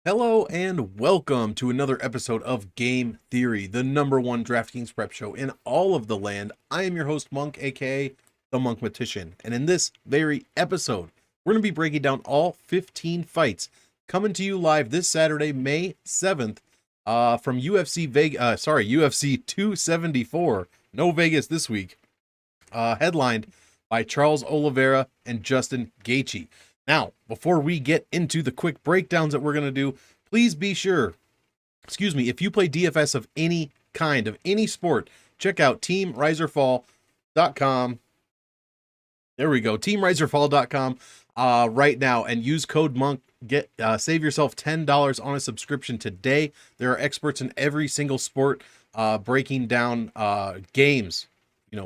Hello and welcome to another episode of Game Theory, the #1 DraftKings prep show in all of the land. I am your host, Monk, aka the Monkmatician, and in this very episode, we're going to be breaking down all 15 fights coming to you live this Saturday, May 7th, from UFC 274. No Vegas this week. Headlined by Charles Oliveira and Justin Gaethje. Now, before we get into the quick breakdowns that we're going to do, please be sure, if you play DFS of any kind, of any sport, check out teamriserfall.com. There we go, teamriserfall.com right now and use code MONK. Save yourself $10 on a subscription today. There are experts in every single sport breaking down games.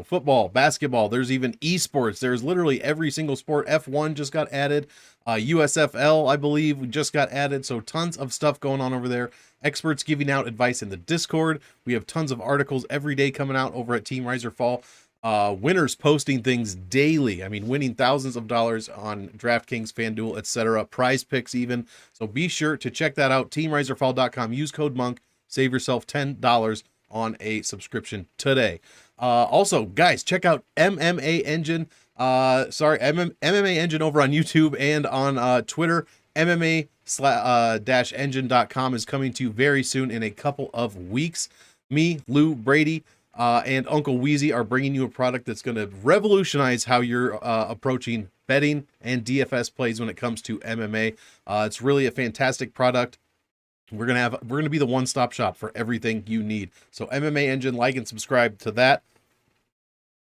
Football, basketball, there's even esports. There's literally every single sport. F1 just got added. USFL, I believe, just got added. So tons of stuff going on over there. Experts giving out advice in the Discord. We have tons of articles every day coming out over at Team Riser Fall. Winners posting things daily. I mean, winning thousands of dollars on DraftKings, FanDuel, etc. Prize picks even. So be sure to check that out. TeamRiserFall.com. Use code MONK. Save yourself $10 on a subscription today. Also, guys, check out MMA Engine. MMA Engine over on YouTube and on Twitter. MMA-engine.com is coming to you very soon in a couple of weeks. Me, Lou, Brady, and Uncle Wheezy are bringing you a product that's going to revolutionize how you're approaching betting and DFS plays when it comes to MMA. It's really a fantastic product. We're gonna be the one-stop shop for everything you need. So MMA Engine, like and subscribe to that.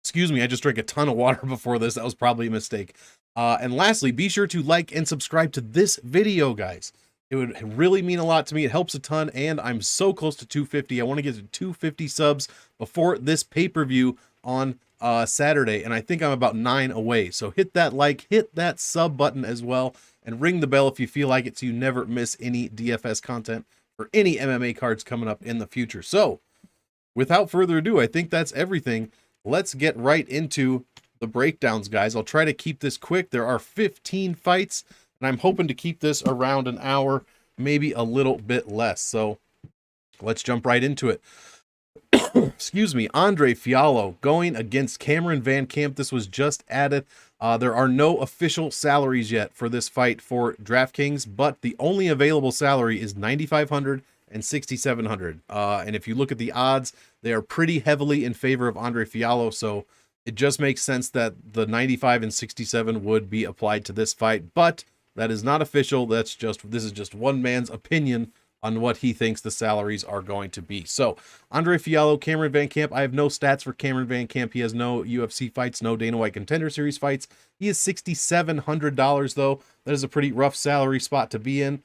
Excuse me, I just drank a ton of water before this. That was probably a mistake. And lastly, be sure to like and subscribe to this video, guys. It would really mean a lot to me. It helps a ton, and I'm so close to 250. I want to get to 250 subs before this pay-per-view on Saturday, and I think I'm about 9 away. So hit that like, hit that sub button as well, and ring the bell if you feel like it so you never miss any DFS content for any MMA cards coming up in the future. So without further ado, I think that's everything. Let's get right into the breakdowns, guys. I'll try to keep this quick. There are 15 fights, and I'm hoping to keep this around an hour, maybe a little bit less. So let's jump right into it. Excuse me. Andre Fialho going against Cameron VanCamp. This was just added. There are no official salaries yet for this fight for DraftKings, but the only available salary is $9,500 and $6,700. And if you look at the odds, they are pretty heavily in favor of Andre Fialho. So it just makes sense that the 95 and 67 would be applied to this fight, but that is not official. This is just one man's opinion on what he thinks the salaries are going to be. So Andre Fialho, Cameron VanCamp. I have no stats for Cameron VanCamp. He has no UFC fights, no Dana White Contender Series fights. He is $6,700 though. That is a pretty rough salary spot to be in.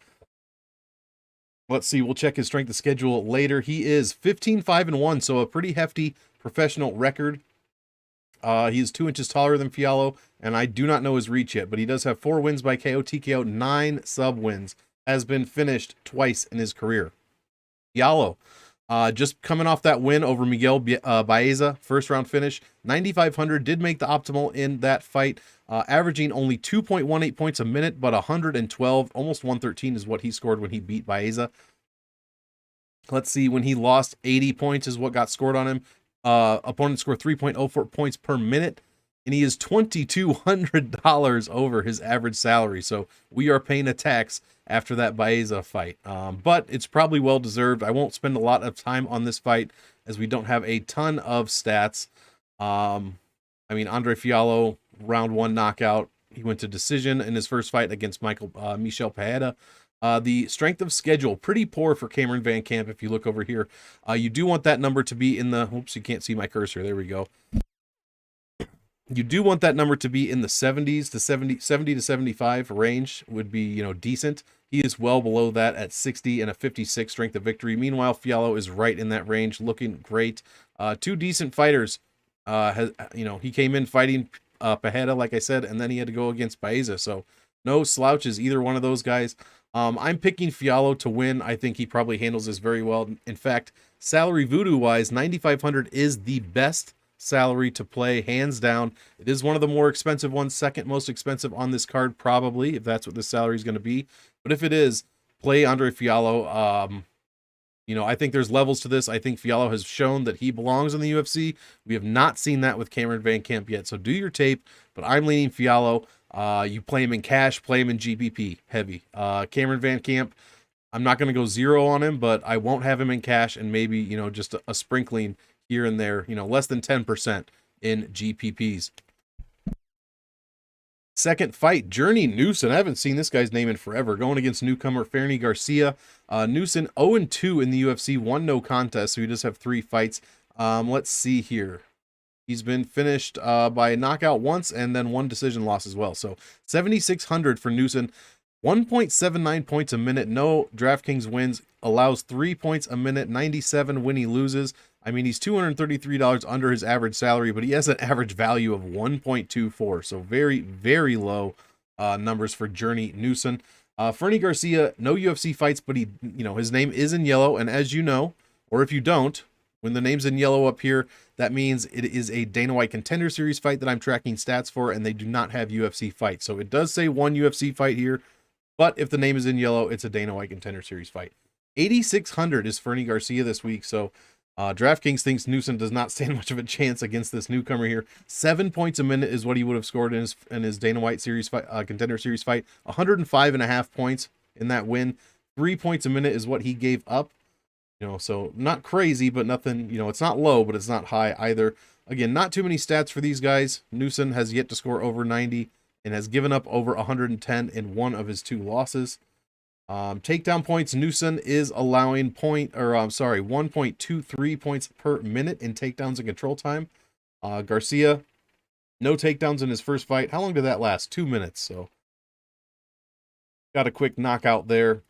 Let's see. We'll check his strength of schedule later. He is 15-5-1, so a pretty hefty professional record. He is 2 inches taller than Fialho, and I do not know his reach yet, but he does have 4 wins by KO, TKO, 9 sub wins. Has been finished twice in his career. Fialho, just coming off that win over Miguel Baeza, first round finish. 9,500 did make the optimal in that fight, averaging only 2.18 points a minute, but 112, almost 113 is what he scored when he beat Baeza. Let's see, when he lost, 80 points is what got scored on him. Opponent scored 3.04 points per minute, and he is $2,200 over his average salary. So we are paying a tax after that Baeza fight. But it's probably well deserved. I won't spend a lot of time on this fight as we don't have a ton of stats. Andre Fialho, round 1 knockout. He went to decision in his first fight against Michel Pereira. The strength of schedule, pretty poor for Cameron VanCamp if you look over here. You do want that number to be in the... Oops, you can't see my cursor. There we go. You do want that number to be in the 70 to 75 range would be, decent. He is well below that at 60 and a 56 strength of victory. Meanwhile, Fialho is right in that range, looking great. 2 decent fighters. He came in fighting Pereira, like I said, and then he had to go against Baeza. So no slouches, either one of those guys. I'm picking Fialho to win. I think he probably handles this very well. In fact, salary voodoo-wise, 9,500 is the best salary to play, hands down. It is one of the more expensive ones, second most expensive on this card, probably, if that's what the salary is going to be. But if it is, play Andre Fialho. You know, I think there's levels to this. I think Fialho has shown that he belongs in the UFC. We have not seen that with Cameron VanCamp yet. So do your tape, but I'm leaning Fialho. You play him in cash, play him in GPP heavy. Cameron VanCamp, I'm not going to go zero on him, but I won't have him in cash, and maybe, you know, just a sprinkling here and there, you know, less than 10% in GPPs. Second fight, Journey Newson. I haven't seen this guy's name in forever. Going against newcomer Fernie Garcia. Newson 0-2 in the UFC, 1 no contest, so he does have 3 fights. Let's see here. He's been finished by a knockout once and then 1 decision loss as well. So 7,600 for Newson. 1.79 points a minute. No DraftKings wins. Allows 3 points a minute. 97 when he loses. I mean, he's $233 under his average salary, but he has an average value of 1.24. So very, very low numbers for Journey Newson. Fernie Garcia, no UFC fights, but he, you know, his name is in yellow. And as you know, or if you don't, when the name's in yellow up here, that means it is a Dana White Contender Series fight that I'm tracking stats for, and they do not have UFC fights. So it does say 1 UFC fight here, but if the name is in yellow, it's a Dana White Contender Series fight. 8,600 is Fernie Garcia this week, so DraftKings thinks Newson does not stand much of a chance against this newcomer here. 7 points a minute is what he would have scored in his Dana White Series fight, Contender Series fight. 105.5 points in that win. 3 points a minute is what he gave up. You know, so not crazy, but nothing, you know, it's not low, but it's not high either. Again, not too many stats for these guys. Newson has yet to score over 90 and has given up over 110 in 1 of his 2 losses. Takedown points, Newson is allowing 1.23 points per minute in takedowns and control time. Garcia, no takedowns in his first fight. How long did that last? 2 minutes. So got a quick knockout there.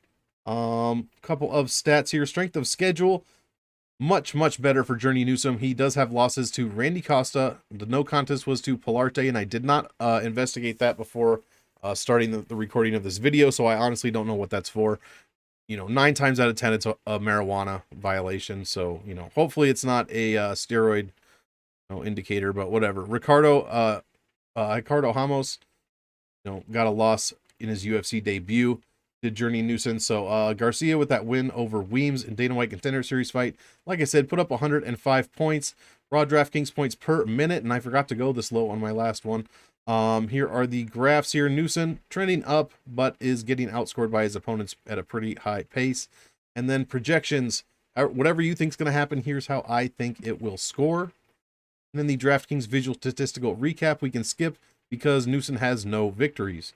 Couple of stats here. Strength of schedule, much better for Journey Newson. He does have losses to Randy Costa. The no contest was to Pilarte, and I did not investigate that before starting the recording of this video, so I honestly don't know what that's for. You know, 9 times out of 10 it's a marijuana violation, so, you know, hopefully it's not a steroid, you know, indicator, but whatever. Ricardo Ramos, you know, got a loss in his UFC debut. Did Journey Newson. So Garcia with that win over Weems in Dana White Contender Series fight, like I said, put up 105 points. Raw DraftKings points per minute, and I forgot to go this low on my last one. Here are the graphs here. Newson trending up, but is getting outscored by his opponents at a pretty high pace. And then projections, whatever you think is going to happen, here's how I think it will score. And then the DraftKings visual statistical recap we can skip because Newson has no victories.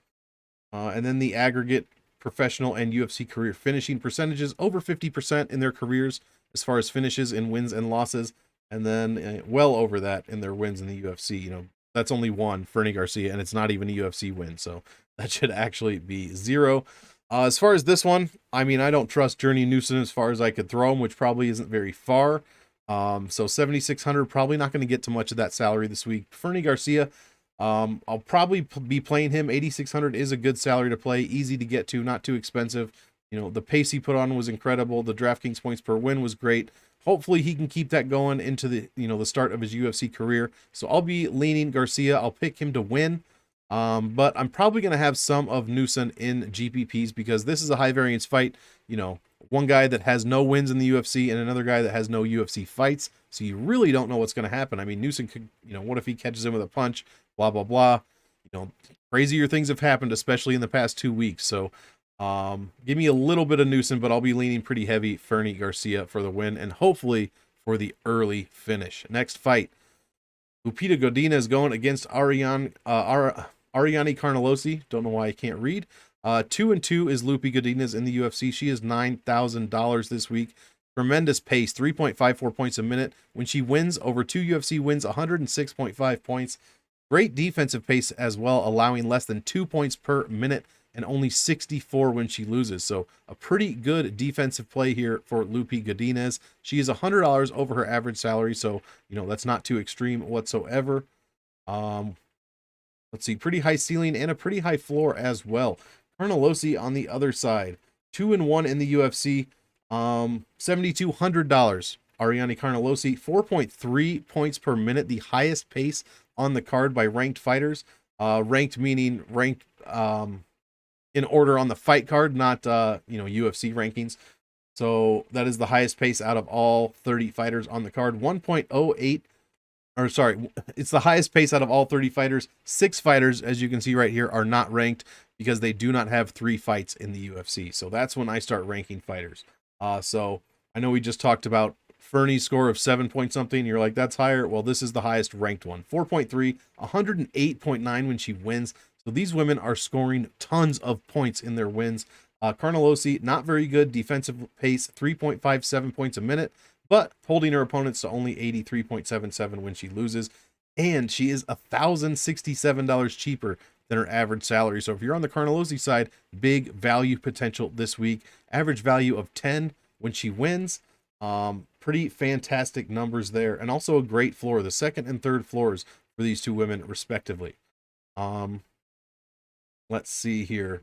And then the aggregate professional and UFC career finishing percentages, over 50% in their careers as far as finishes in wins and losses, and then well over that in their wins in the UFC. You know, that's only 1, Fernie Garcia, and it's not even a UFC win, so that should actually be 0. As far as this one, I mean, I don't trust Journey Newson as far as I could throw him, which probably isn't very far. So 7,600, probably not going to get to much of that salary this week. Fernie Garcia, I'll probably be playing him. 8,600 is a good salary to play, easy to get to, not too expensive. You know, the pace he put on was incredible. The DraftKings points per win was great. Hopefully he can keep that going into the, you know, the start of his UFC career. So I'll be leaning Garcia. I'll pick him to win. But I'm probably going to have some of Newson in GPPs because this is a high variance fight. You know, one guy that has no wins in the UFC and another guy that has no UFC fights. So you really don't know what's going to happen. I mean, Newson could, you know, what if he catches him with a punch, blah, blah, blah. You know, crazier things have happened, especially in the past 2 weeks. So give me a little bit of Newson, but I'll be leaning pretty heavy Fernie Garcia for the win and hopefully for the early finish. Next fight, Lupita Godinez going against Ariane Carnelossi. Don't know why I can't read. 2-2 is Lupi Godinez in the UFC. She is $9,000 this week. Tremendous pace, 3.54 points a minute. When she wins over 2 UFC wins, 106.5 points. Great defensive pace as well, allowing less than 2 points per minute and only 64 when she loses. So a pretty good defensive play here for Lupi Godinez. She is $100 over her average salary, so, you know, that's not too extreme whatsoever. Let's see, pretty high ceiling and a pretty high floor as well. Carnelossi on the other side, 2-1 in the UFC, $7,200. Ariane Carnelossi, 4.3 points per minute, the highest pace on the card by ranked fighters. Ranked meaning ranked in order on the fight card, not UFC rankings. So that is the highest pace out of all 30 fighters on the card. 1.08, or sorry, it's the highest pace out of all 30 fighters. 6 fighters, as you can see right here, are not ranked because they do not have 3 fights in the UFC. So that's when I start ranking fighters. So I know we just talked about Fernie's score of 7 point something. You're like, that's higher. Well, this is the highest ranked one. 4.3, 108.9 when she wins. So these women are scoring tons of points in their wins. Carnelossi, not very good defensive pace, 3.57 points a minute, but holding her opponents to only 83.77 when she loses. And she is $1,067 cheaper than her average salary. So if you're on the Carnelossi side, big value potential this week. Average value of 10 when she wins. Pretty fantastic numbers there. And also a great floor. The second and third floors for these two women respectively. Let's see here.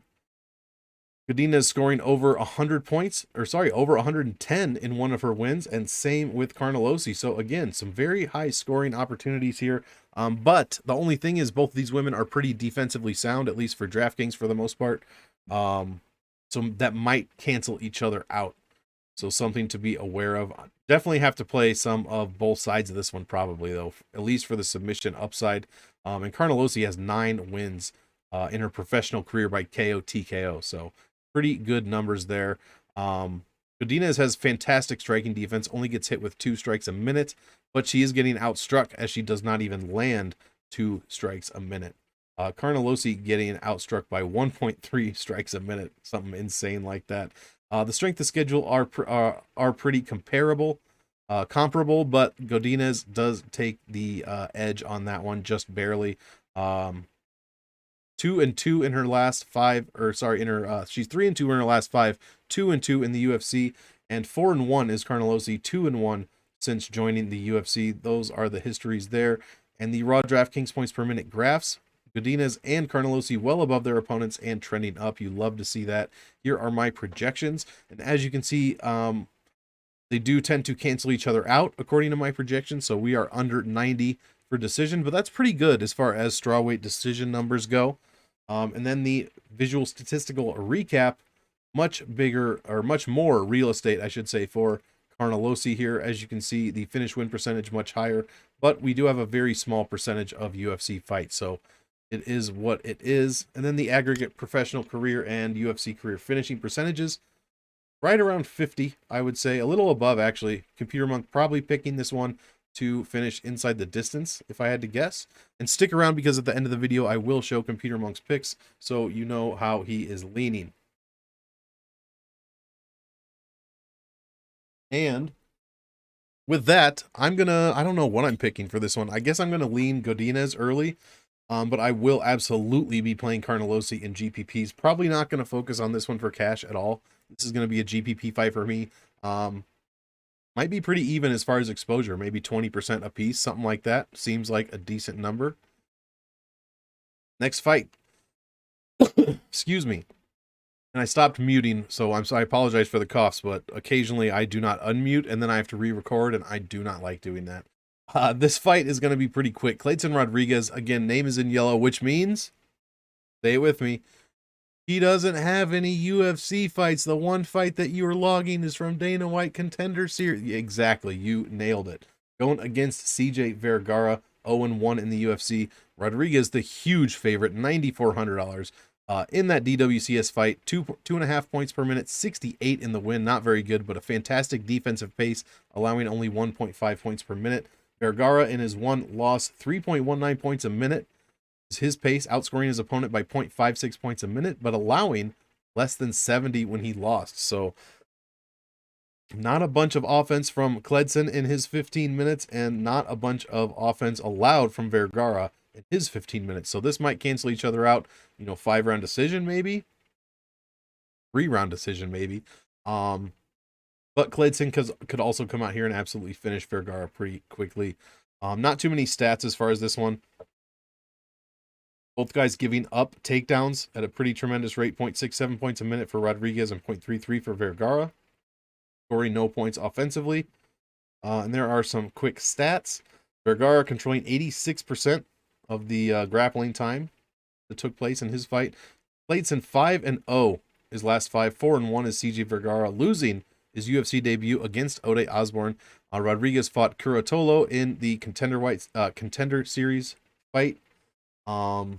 Godinez scoring over 100 points, or sorry, over 110 in one of her wins, and same with Carnelossi. So again, some very high scoring opportunities here. But the only thing is both of these women are pretty defensively sound, at least for DraftKings for the most part. So that might cancel each other out. So something to be aware of. Definitely have to play some of both sides of this one probably, though, at least for the submission upside. And Carnelossi has 9 wins in her professional career by KO TKO. So pretty good numbers there. Godinez has fantastic striking defense, only gets hit with 2 strikes a minute, but she is getting outstruck as she does not even land 2 strikes a minute. Carnelossi getting outstruck by 1.3 strikes a minute, something insane like that. The strength of schedule are pretty comparable, but Godinez does take the edge on that one just barely. 2-2 in her last 5, or sorry, she's 3-2 in her last 5, 2-2 in the UFC, and 4-1 is Carnelossi, 2-1 since joining the UFC. Those are the histories there. And the raw DraftKings points per minute graphs, Godinez and Carnelossi well above their opponents and trending up. You love to see that. Here are my projections, and as you can see, they do tend to cancel each other out according to my projections. So we are under 90 for decision, but that's pretty good as far as strawweight decision numbers go. And then the visual statistical recap, much bigger, or much more real estate, I should say, for Carnelossi here. As you can see, the finish win percentage much higher, but we do have a very small percentage of UFC fights, so it is what it is. And then the aggregate professional career and UFC career finishing percentages, right around 50, I would say, a little above actually. Computer Monk probably picking this one to finish inside the distance, if I had to guess. And stick around because at the end of the video, I will show Computer Monk's picks so you know how he is leaning. And with that, I don't know what I'm picking for this one. I guess I'm gonna lean Godinez early, but I will absolutely be playing Carnelossi in GPPs. Probably not gonna focus on this one for cash at all. This is gonna be a GPP fight for me. Might be pretty even as far as exposure, maybe 20% a piece, something like that. Seems like a decent number. Next fight. Excuse me. And I stopped muting, so I apologize for the coughs, but occasionally I do not unmute, and then I have to re-record, and I do not like doing that. This fight is going to be pretty quick. Clayton Rodrigues, again, name is in yellow, which means, stay with me, he doesn't have any UFC fights. The one fight that you are logging is from Dana White Contender Series. Exactly, you nailed it. Going against CJ Vergara, 0-1 in the UFC. Rodrigues, the huge favorite, $9,400. In that DWCS fight, 2.5 points per minute, 68 in the win. Not very good, but a fantastic defensive pace, allowing only 1.5 points per minute. Vergara in his one loss, 3.19 points a minute. His pace, outscoring his opponent by 0.56 points a minute, but allowing less than 70 when he lost. So not a bunch of offense from Cledson in his 15 minutes, and not a bunch of offense allowed from Vergara in his 15 minutes. So this might cancel each other out. 5-round decision, maybe 3-round decision, maybe. But Cledson could also come out here and absolutely finish Vergara pretty quickly. Not too many stats as far as this one. Both guys giving up takedowns at a pretty tremendous rate, 0.67 points a minute for Rodrigues and 0.33 for Vergara. Scoring no points offensively. And there are some quick stats. Vergara controlling 86% of the grappling time that took place in his fight. Plates in 5-0 his last 5. 4-1 is CJ Vergara, losing his UFC debut against Ode Osborne. Rodrigues fought Curatolo in the contender series fight. Yeah,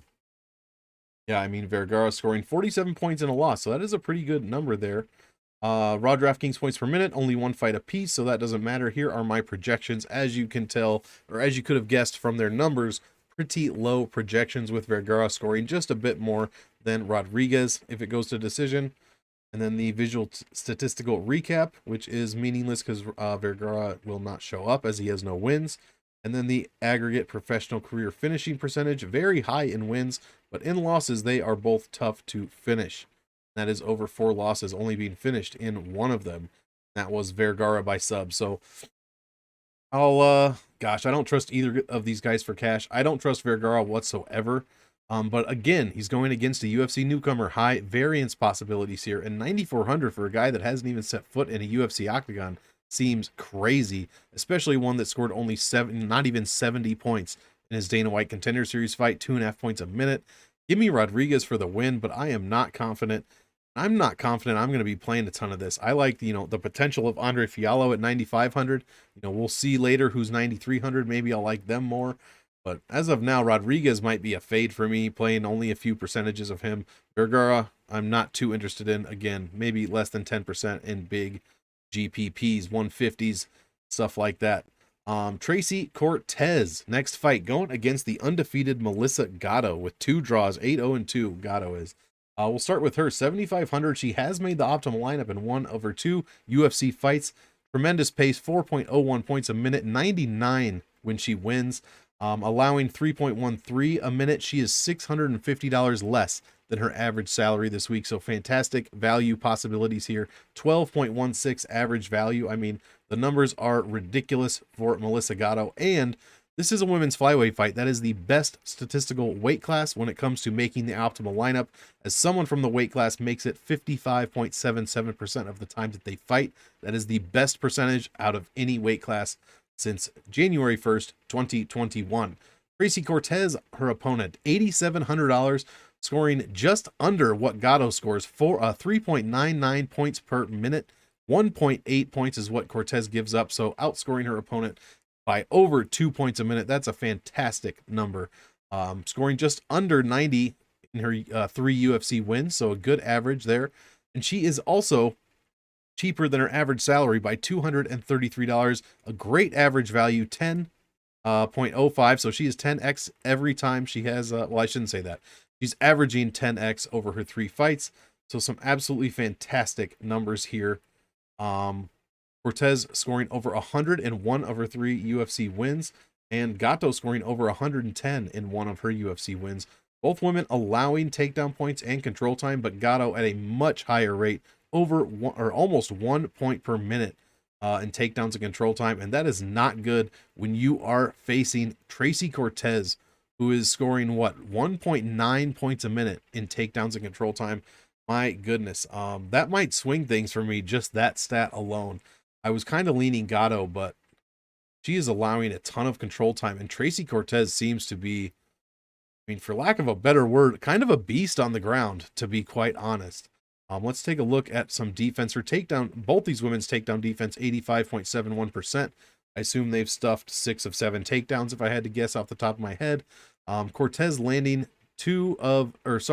I mean, Vergara scoring 47 points in a loss, so that is a pretty good number there. Raw DraftKings points per minute, only one fight apiece, so that doesn't matter. Here are my projections. As you can tell, or as you could have guessed from their numbers, pretty low projections with Vergara scoring just a bit more than Rodrigues if it goes to decision. And then the visual statistical recap, which is meaningless because Vergara will not show up as he has no wins. And then the aggregate professional career finishing percentage, very high in wins, but in losses, they are both tough to finish. That is over 4 losses, only being finished in one of them. That was Vergara by sub. So gosh, I don't trust either of these guys for cash. I don't trust Vergara whatsoever. But again, he's going against a UFC newcomer, high variance possibilities here, and 9,400 for a guy that hasn't even set foot in a UFC octagon seems crazy, especially one that scored only not even 70 points in his Dana White Contender Series fight, 2.5 points a minute. Give me Rodrigues for the win, but I am not confident. I'm not confident I'm going to be playing a ton of this. I like, the potential of Andre Fialho at 9,500. We'll see later who's 9,300. Maybe I'll like them more. But as of now, Rodrigues might be a fade for me, playing only a few percentages of him. Vergara, I'm not too interested in. Again, maybe less than 10% in big GPPs, 150s, stuff like that. Tracy Cortez, next fight, going against the undefeated Melissa Gatto with 2 draws, 8-0-2, Gatto is. We'll start with her, 7,500. She has made the optimal lineup in 1 of her 2 UFC fights. Tremendous pace, 4.01 points a minute, 99 when she wins. Allowing 3.13 a minute. She is $650 less than her average salary this week. So fantastic value possibilities here. 12.16 average value. I mean, the numbers are ridiculous for Melissa Gatto. And this is a women's flyweight fight. That is the best statistical weight class when it comes to making the optimal lineup. As someone from the weight class makes it 55.77% of the time that they fight. That is the best percentage out of any weight class since January 1st, 2021. Tracy Cortez, her opponent, $8,700, scoring just under what Gatto scores, for 3.99 points per minute. 1.8 points is what Cortez gives up, so outscoring her opponent by over 2 points a minute. That's a fantastic number. Scoring just under 90 in her 3 UFC wins, so a good average there. And she is also cheaper than her average salary by $233. A great average value, 10.05. So she is 10x every time she has, well, I shouldn't say that. She's averaging 10x over her 3 fights. So some absolutely fantastic numbers here. Cortez scoring over 100 in 1 of her 3 UFC wins, and Gatto scoring over 110 in 1 of her UFC wins. Both women allowing takedown points and control time, but Gatto at a much higher rate, over almost 1 point per minute in takedowns and control time. And that is not good when you are facing Tracy Cortez, who is scoring 1.9 points a minute in takedowns and control time. My goodness, that might swing things for me, just that stat alone. I was kind of leaning Gatto, but she is allowing a ton of control time, and Tracy Cortez seems to be, I mean, for lack of a better word, kind of a beast on the ground, to be quite honest. Let's take a look at some defense. Her takedown, both these women's takedown defense, 85.71%. I assume they've stuffed 6 of 7 takedowns, if I had to guess off the top of my head. Cortez landing 5 of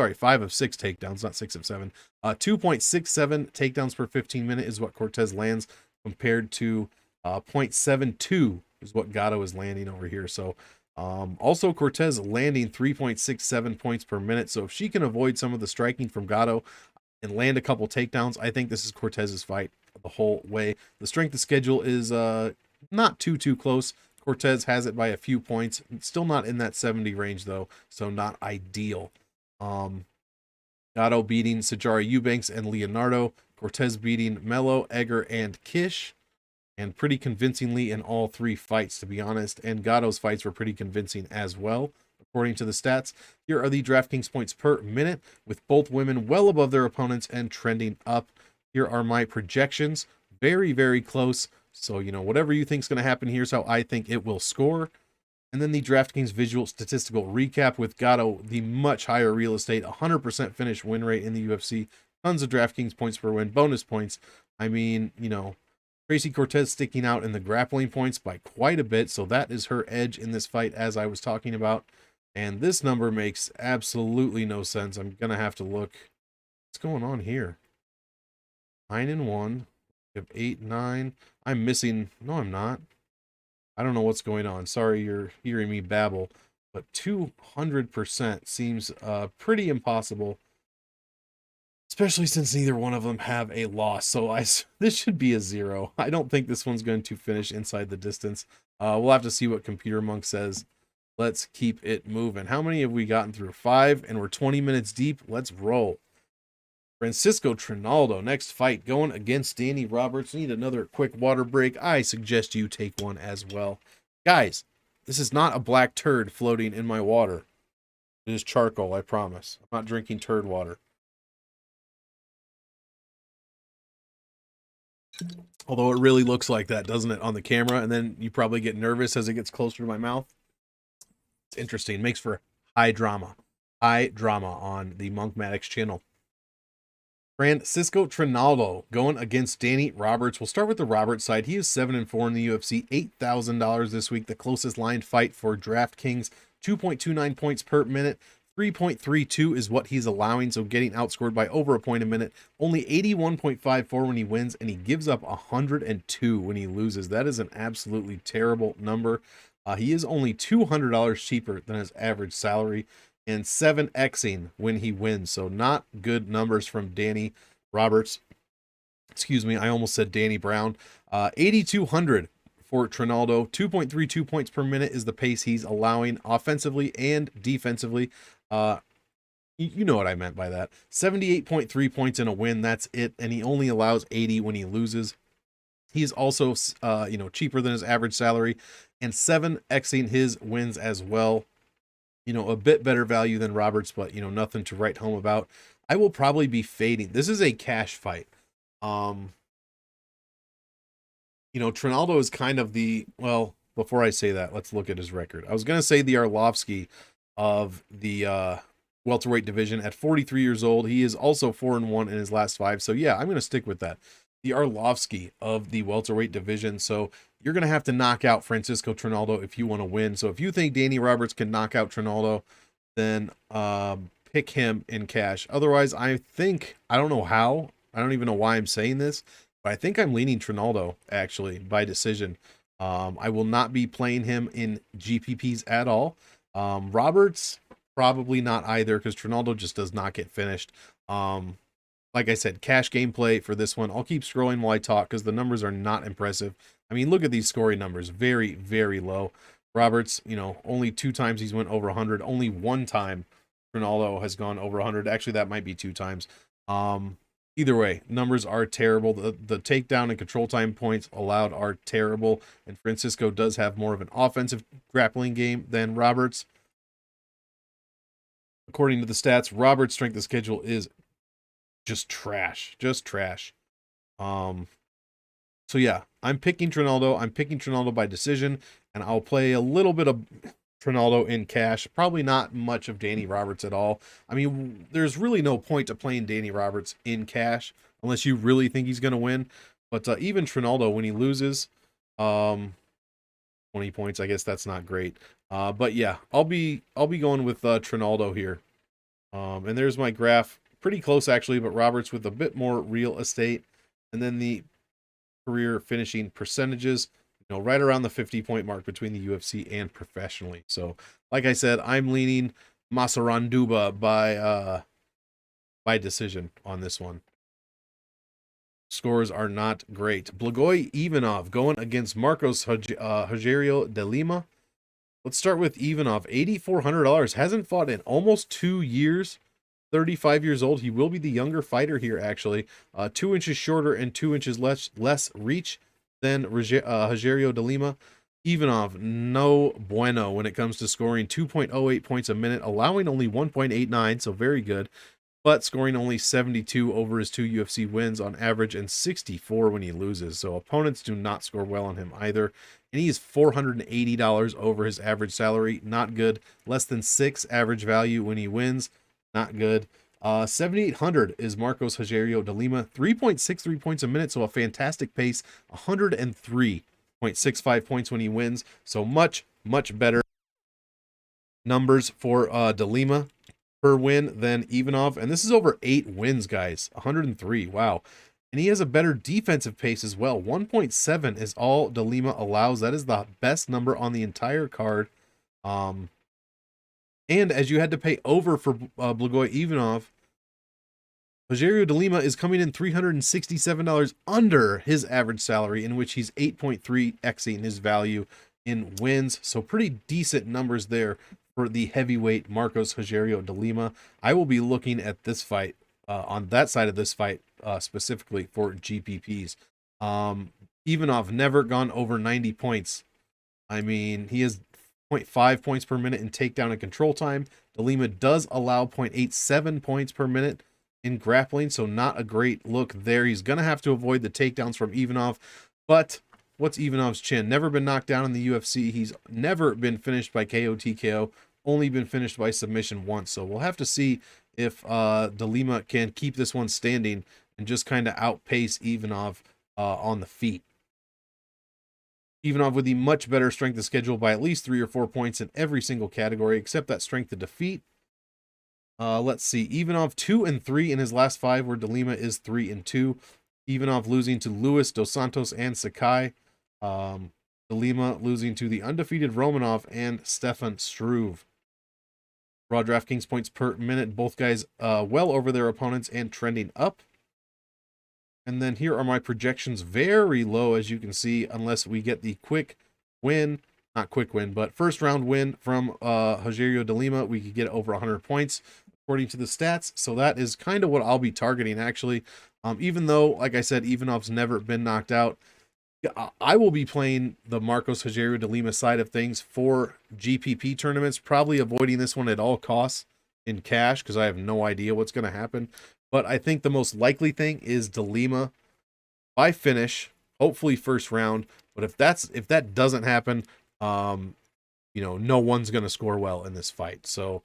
6 takedowns, not 6 of 7. 2.67 takedowns per 15 minute is what Cortez lands, compared to 0.72 is what Gatto is landing over here. So also Cortez landing 3.67 points per minute. So if she can avoid some of the striking from Gatto and land a couple takedowns, I think this is Cortez's fight the whole way. The strength of schedule is not too close. Cortez has it by a few points. It's still not in that 70 range though, so not ideal. Gatto beating Sijara Eubanks and Leonardo. Cortez beating Melo, Egger, and Kish. And pretty convincingly in all 3 fights, to be honest. And Gatto's fights were pretty convincing as well, according to the stats. Here are the DraftKings points per minute, with both women well above their opponents and trending up. Here are my projections. Very, very close. So, whatever you think is going to happen, here's how I think it will score. And then the DraftKings visual statistical recap with Gatto, the much higher real estate, 100% finish win rate in the UFC, tons of DraftKings points per win, bonus points. I mean, you know, Tracy Cortez sticking out in the grappling points by quite a bit, so that is her edge in this fight, as I was talking about. And this number makes absolutely no sense. I'm going to have to look. What's going on here? 9-1. We have 8-9. I'm missing. No, I'm not. I don't know what's going on. Sorry you're hearing me babble. But 200% seems pretty impossible. Especially since neither one of them have a loss. So this should be a 0. I don't think this one's going to finish inside the distance. We'll have to see what Computer Monk says. Let's keep it moving. How many have we gotten through? 5, and we're 20 minutes deep. Let's roll. Francisco Trinaldo, next fight, going against Danny Roberts. Need another quick water break. I suggest you take one as well. Guys, this is not a black turd floating in my water. It is charcoal, I promise. I'm not drinking turd water. Although it really looks like that, doesn't it, on the camera? And then you probably get nervous as it gets closer to my mouth. It's interesting. It makes for high drama. High drama on the Monk Maddox channel. Francisco Trinaldo going against Danny Roberts. We'll start with the Roberts side. He is 7-4 in the UFC, $8,000 this week. The closest line fight for DraftKings, 2.29 points per minute. 3.32 is what he's allowing, so getting outscored by over a point a minute. Only 81.54 when he wins, and he gives up 102 when he loses. That is an absolutely terrible number. He is only $200 cheaper than his average salary, and 7xing when he wins. So not good numbers from Danny Roberts. Excuse me, I almost said Danny Brown. 8,200 for Trinaldo. 2.32 points per minute is the pace he's allowing offensively and defensively. You know what I meant by that. 78.3 points in a win. That's it. And he only allows 80 when he loses. He's also, cheaper than his average salary, and 7xing his wins as well. A bit better value than Roberts, but, nothing to write home about. I will probably be fading. This is a cash fight. Trinaldo is kind of before I say that, let's look at his record. I was going to say the Arlovsky of the welterweight division at 43 years old. He is also 4-1 in his last 5. So yeah, I'm going to stick with that. The Arlovsky of the welterweight division. So you're going to have to knock out Francisco Trinaldo if you want to win. So if you think Danny Roberts can knock out Trinaldo, then pick him in cash. Otherwise, I don't know how. I don't even know why I'm saying this, but I think I'm leaning Trinaldo, actually, by decision. I will not be playing him in GPPs at all. Roberts, probably not either, because Trinaldo just does not get finished. Like I said, cash gameplay for this one. I'll keep scrolling while I talk, because the numbers are not impressive. I mean, look at these scoring numbers. Very, very low. Roberts, only 2 times he's went over 100. Only 1 time Trinaldo has gone over 100. Actually, that might be 2 times. Either way, numbers are terrible. The takedown and control time points allowed are terrible. And Francisco does have more of an offensive grappling game than Roberts. According to the stats, Roberts' strength of schedule is just trash. Just trash. So yeah, I'm picking Trinaldo. I'm picking Trinaldo by decision, and I'll play a little bit of Trinaldo in cash. Probably not much of Danny Roberts at all. I mean, there's really no point to playing Danny Roberts in cash unless you really think he's going to win. But even Trinaldo, when he loses, 20 points, I guess that's not great. But yeah, I'll be going with Trinaldo here. And there's my graph. Pretty close, actually, but Roberts with a bit more real estate. And then the career finishing percentages, right around the 50-point mark between the UFC and professionally. So, like I said, I'm leaning Masaranduba by decision on this one. Scores are not great. Blagoy Ivanov going against Marcos Rogerio de Lima. Let's start with Ivanov. $8,400. Hasn't fought in almost 2 years. 35 years old. He will be the younger fighter here, actually. 2 inches shorter and 2 inches less reach than Rogerio de Lima. Ivanov, no bueno when it comes to scoring. 2.08 points a minute, allowing only 1.89, so very good. but scoring only 72 over his 2 UFC wins on average and 64 when he loses. So opponents do not score well on him either. And he is $480 over his average salary. Not good. Less than 6 average value when he wins. Not good. 7,800 is Marcos Rogerio de Lima. 3.63 points a minute, so a fantastic pace. 103.65 points when he wins. So much, much better numbers for de Lima per win than Ivanov. And this is over 8 wins, guys. 103. Wow. And he has a better defensive pace as well. 1.7 is all de Lima allows. That is the best number on the entire card. And as you had to pay over for Blagoy Ivanov, Rogerio de Lima is coming in $367 under his average salary, in which he's 8.3xing his value in wins. So pretty decent numbers there for the heavyweight Marcos Rogerio de Lima. I will be looking at this fight on that side of this fight specifically for GPPs. Ivanov never gone over 90 points. I mean, he is 0.5 points per minute in takedown and control time. De Lima does allow 0.87 points per minute in grappling, so not a great look there. He's going to have to avoid the takedowns from Ivanov, but what's Ivanov's chin? Never been knocked down in the UFC. He's never been finished by KO, TKO, only been finished by submission once. So we'll have to see if de Lima can keep this one standing and just kind of outpace Ivanov on the feet. Ivanov with the much better strength of schedule by at least 3 or 4 points in every single category, except that strength of defeat. Let's see. Ivanov 2-3 in his last 5, where de Lima is 3-2. Ivanov losing to Luis Dos Santos and Sakai. De Lima losing to the undefeated Romanov and Stefan Struve. Raw DraftKings points per minute. Both guys well over their opponents and trending up. And then here are my projections, very low, as you can see, unless we get the quick win. Not quick win, but first round win from Rogerio de Lima. We could get over 100 points according to the stats. So that is kind of what I'll be targeting, actually. Even though, like I said, Ivanov's never been knocked out, I will be playing the Marcos Rogerio de Lima side of things for GPP tournaments, probably avoiding this one at all costs in cash because I have no idea what's going to happen. But I think the most likely thing is de Lima by finish, hopefully first round. But if that doesn't happen, no one's going to score well in this fight. So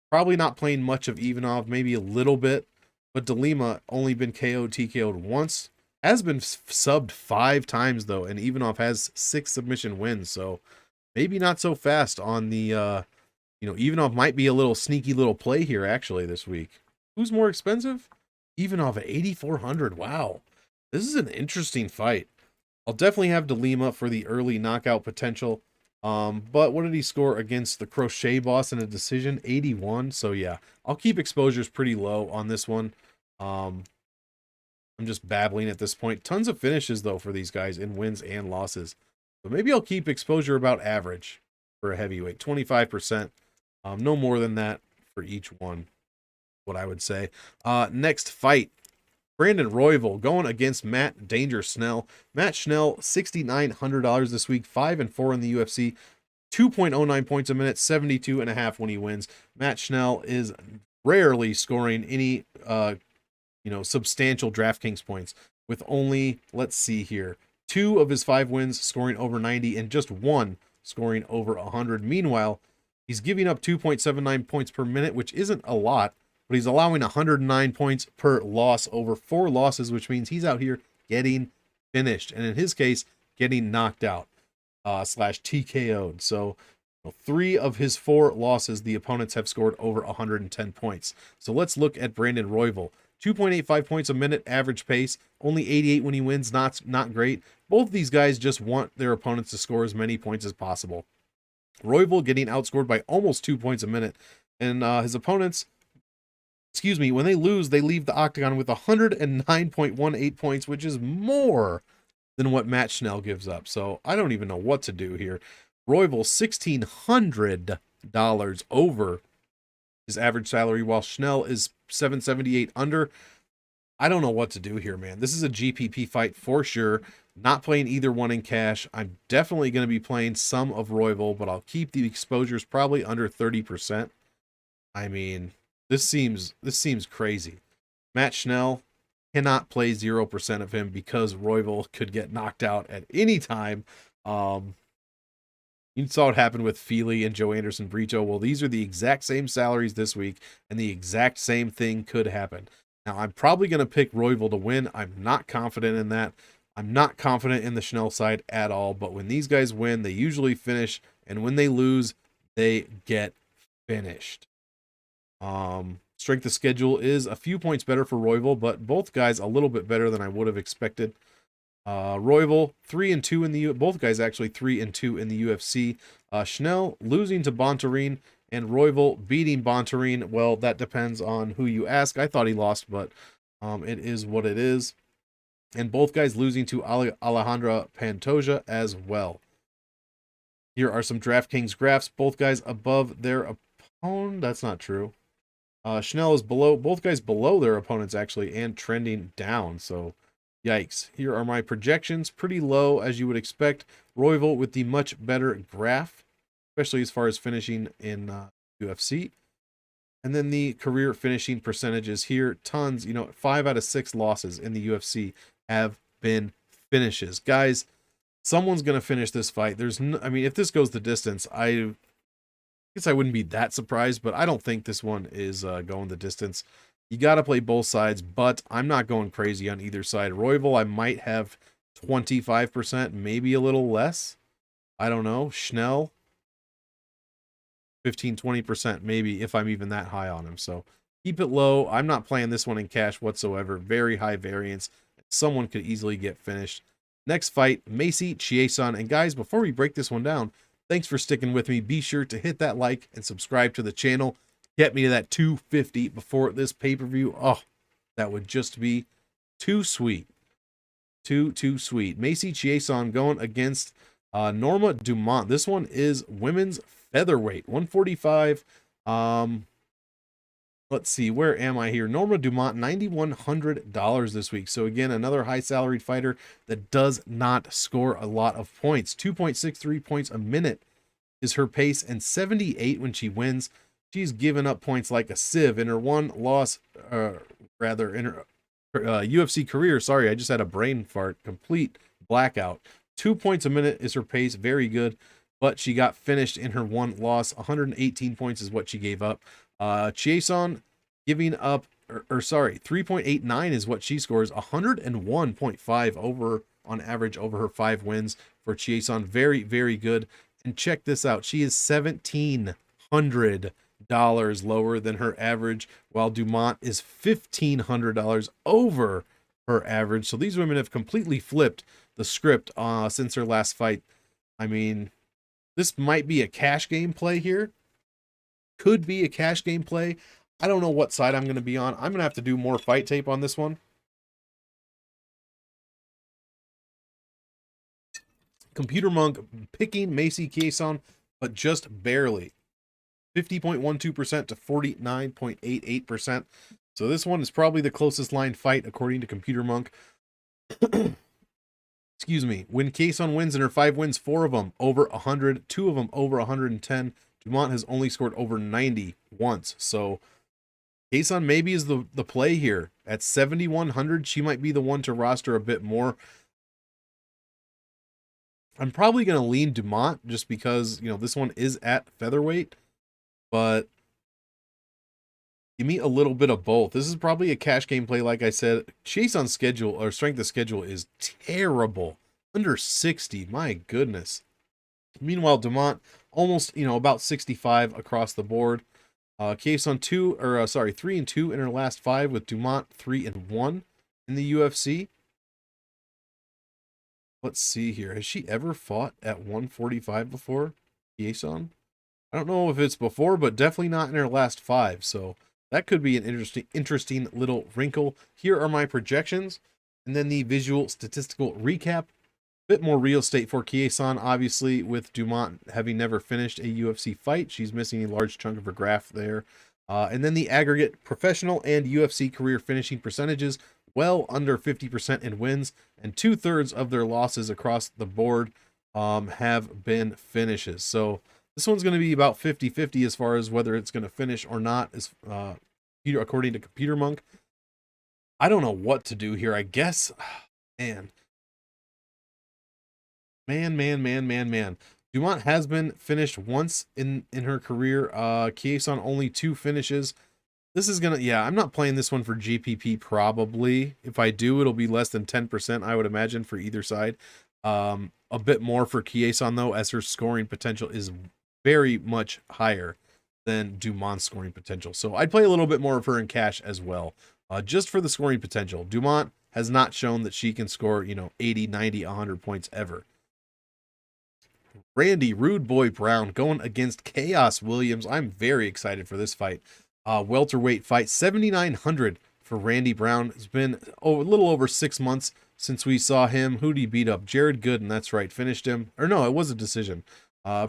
probably not playing much of Ivanov, maybe a little bit. But de Lima only been KO'd, TKO'd once. Has been subbed 5 times, though. And Ivanov has 6 submission wins. So maybe not so fast on the, Ivanov might be a little sneaky little play here, actually, this week. Who's more expensive? Ivanov at 8,400. Wow. This is an interesting fight. I'll definitely have de Lima for the early knockout potential. But what did he score against the Crochet boss in a decision? 81. So yeah, I'll keep exposures pretty low on this one. I'm just babbling at this point. Tons of finishes though for these guys in wins and losses. So maybe I'll keep exposure about average for a heavyweight, 25%. No more than that for each one, what I would say. Next fight. Brandon Royval going against Matt Danger Schnell. Matt Schnell, $6,900 this week, 5-4 in the UFC, 2.09 points a minute, 72.5 when he wins. Matt Schnell is rarely scoring any, substantial DraftKings points with only, let's see here, 2 of his 5 wins scoring over 90 and just 1 scoring over 100. Meanwhile, he's giving up 2.79 points per minute, which isn't a lot, but he's allowing 109 points per loss over 4 losses, which means he's out here getting finished. And in his case, getting knocked out / TKO'd. So 3 of his 4 losses, the opponents have scored over 110 points. So let's look at Brandon Royval. 2.85 points a minute average pace, only 88 when he wins, not great. Both these guys just want their opponents to score as many points as possible. Royval getting outscored by almost 2 points a minute, and his opponents, when they lose, they leave the octagon with 109.18 points, which is more than what Matt Schnell gives up. So I don't even know what to do here. Royval, $1,600 over his average salary, while Schnell is $778 under. I don't know what to do here, man. This is a GPP fight for sure. Not playing either one in cash. I'm definitely going to be playing some of Royval, but I'll keep the exposures probably under 30%. I mean, This seems crazy. Matt Schnell cannot play 0% of him because Royval could get knocked out at any time. You saw what happened with Feely and Joe Anderson Brito. Well, these are the exact same salaries this week, and the exact same thing could happen. Now, I'm probably going to pick Royval to win. I'm not confident in that. I'm not confident in the Schnell side at all, but when these guys win, they usually finish, and when they lose, they get finished. Strength of schedule is a few points better for Royval, but both guys a little bit better than I would have expected. Royval 3-2 in the both guys actually 3-2 in the UFC. Schnell losing to Bontarine and Royval beating Bontarine. Well, that depends on who you ask. I thought he lost, but it is what it is. And both guys losing to Alejandra Pantoja as well. Here are some DraftKings graphs. Both guys above their opponent. That's not true. Schnell is below, both guys below their opponents actually, and trending down. So, yikes. Here are my projections. Pretty low, as you would expect. Royval with the much better graph, especially as far as finishing in UFC. And then the career finishing percentages here. Tons, 5 out of 6 losses in the UFC have been finishes. Guys, someone's going to finish this fight. If this goes the distance, I guess I wouldn't be that surprised, but I don't think this one is going the distance. You got to play both sides, but I'm not going crazy on either side. Royval, I might have 25%, maybe a little less. I don't know. Schnell, 15-20%, maybe, if I'm even that high on him. So keep it low. I'm not playing this one in cash whatsoever. Very high variance. Someone could easily get finished. Next fight, Macy Chiasson. And guys, before we break this one down, thanks for sticking with me. Be sure to hit that like and subscribe to the channel. Get me to that 250 before this pay-per-view. Oh, that would just be too sweet. Too sweet. Macy Chiasson going against Norma Dumont. This one is women's featherweight, 145. Let's see, where am I here? Norma Dumont, $9,100 this week. So again, another high salaried fighter that does not score a lot of points. 2.63 points a minute is her pace, and 78 when she wins. She's given up points like a sieve in her one loss, in her UFC career. Sorry, I just had a brain fart, complete blackout. 2 points a minute is her pace, very good, but she got finished in her one loss. 118 points is what she gave up. Chiasson giving up, 3.89 is what she scores. 101.5 over on average over her 5 wins for Chiasson. Very, very good. And check this out. She is $1,700 lower than her average, while Dumont is $1,500 over her average. So these women have completely flipped the script since her last fight. I mean, this might be a cash game play here. Could be a cash game play. I don't know what side I'm going to be on. I'm going to have to do more fight tape on this one. Computer Monk picking Macy Chiasson, but just barely. 50.12% to 49.88%. So this one is probably the closest line fight according to Computer Monk. Excuse me. When Chiasson wins in her 5 wins, 4 of them over 100, 2 of them over 110. Dumont has only scored over 90 once. So Chiasson maybe is the play here. At 7,100, she might be the one to roster a bit more. I'm probably going to lean Dumont just because, this one is at featherweight. But give me a little bit of both. This is probably a cash game play, like I said. Chiasson's schedule, or strength of schedule, is terrible. Under 60, my goodness. Meanwhile, Dumont almost, about 65 across the board. Chiasson 3-2 in her last 5, with Dumont 3-1 in the UFC. Let's see here. Has she ever fought at 145 before, Chiasson? I don't know if it's before, but definitely not in her last 5. So that could be an interesting little wrinkle. Here are my projections, and then the visual statistical recap. Bit more real estate for Chiasson, obviously, with Dumont having never finished a UFC fight. She's missing a large chunk of her graph there. And then the aggregate professional and UFC career finishing percentages, well under 50% in wins, and 2/3 of their losses across the board have been finishes. So this one's going to be about 50-50 as far as whether it's going to finish or not. according to Computer Monk. I don't know what to do here. I guess, man. Dumont has been finished once in her career. Chiasson only 2 finishes. This is gonna, yeah, I'm not playing this one for GPP probably. If I do, it'll be less than 10%, I would imagine, for either side. A bit more for Chiasson though, as her scoring potential is very much higher than Dumont's scoring potential. So I'd play a little bit more of her in cash as well, just for the scoring potential. Dumont has not shown that she can score, 80, 90, 100 points ever. Randy Rude Boy Brown going against Chaos Williams. I'm very excited for this fight. Welterweight fight, 7,900 for Randy Brown. It's been a little over 6 months since we saw him. Who'd he beat up? Jared Gooden, that's right, finished him. Or no, it was a decision.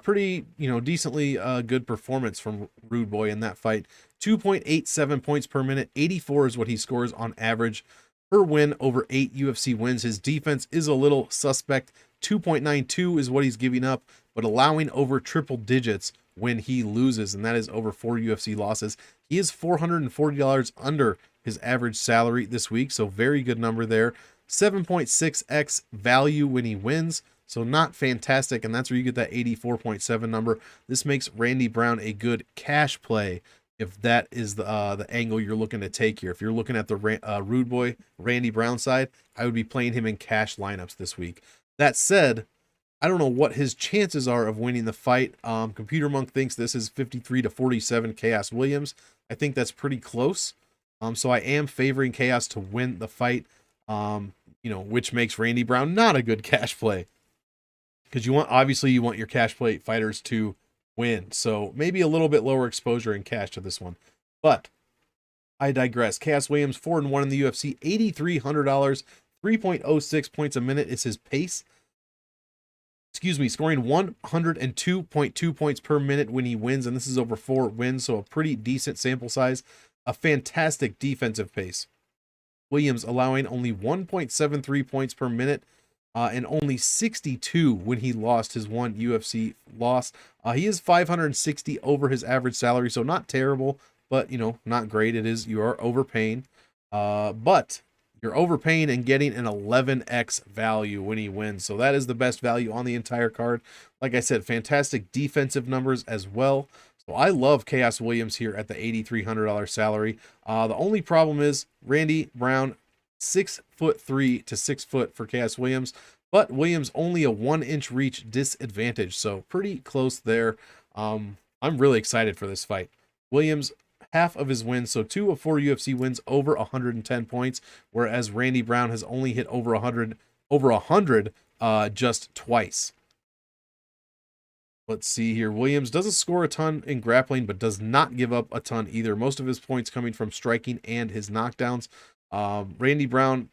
Pretty, decently good performance from Rude Boy in that fight. 2.87 points per minute. 84 is what he scores on average per win over 8 UFC wins. His defense is a little suspect. 2.92 is what he's giving up, but allowing over triple digits when he loses, and that is over 4 UFC losses. He is $440 under his average salary this week, so very good number there. 7.6x value when he wins, so not fantastic, and that's where you get that 84.7 number. This makes Randy Brown a good cash play if that is the angle you're looking to take here. If you're looking at the Rude Boy Randy Brown side, I would be playing him in cash lineups this week. That said, I don't know what his chances are of winning the fight. Computer Monk thinks this is 53-47 Chaos Williams. I think that's pretty close. So I am favoring Chaos to win the fight, which makes Randy Brown not a good cash play. Because you want your cash play fighters to win. So maybe a little bit lower exposure in cash to this one. But I digress. Chaos Williams, 4-1 in the UFC, $8,300, 3.06 points a minute is his pace. Scoring 102.2 points per minute when he wins, and this is over 4 wins, so a pretty decent sample size. A fantastic defensive pace. Williams allowing only 1.73 points per minute, and only 62 when he lost his one UFC loss. He is 560 over his average salary, so not terrible, but not great. You are overpaying, but you're overpaying and getting an 11x value when he wins. So that is the best value on the entire card. Like I said, fantastic defensive numbers as well. So I love Chaos Williams here at the $8,300 salary. The only problem is Randy Brown, 6'3" to 6 foot for Chaos Williams, but Williams only a 1-inch reach disadvantage. So pretty close there. I'm really excited for this fight. Williams, half of his wins, so 2 of 4 UFC wins over 110 points, whereas Randy Brown has only hit over 100 just twice. Let's see here. Williams doesn't score a ton in grappling, but does not give up a ton either. Most of his points coming from striking and his knockdowns. Randy Brown,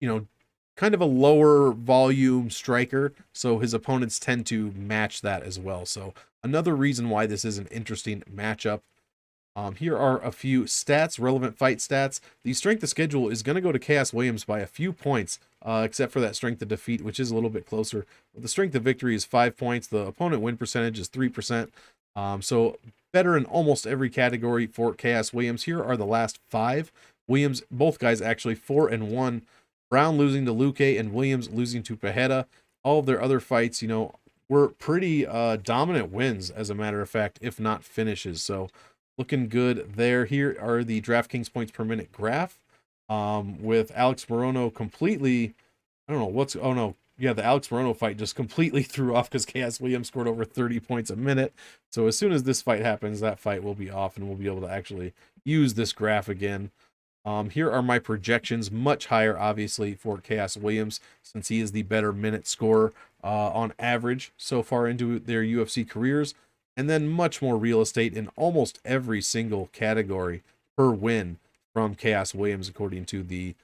kind of a lower volume striker, so his opponents tend to match that as well. So another reason why this is an interesting matchup. Here are a few stats, relevant fight stats. The strength of schedule is going to go to Chaos Williams by a few points, except for that strength of defeat, which is a little bit closer. But the strength of victory is 5 points. The opponent win percentage is 3%. So better in almost every category for Chaos Williams. Here are the last 5. Williams, both guys actually 4-1. Brown losing to Luque and Williams losing to Pajeda. All of their other fights, were pretty dominant wins, as a matter of fact, if not finishes. So looking good there. Here are the DraftKings points per minute graph, with Alex Morono completely, the Alex Morono fight just completely threw off because Chaos Williams scored over 30 points a minute. So as soon as this fight happens, that fight will be off and we'll be able to actually use this graph again. Here are my projections, much higher obviously for Chaos Williams, since he is the better minute scorer on average so far into their UFC careers. And then much more real estate in almost every single category per win from Chaos Williams, according to the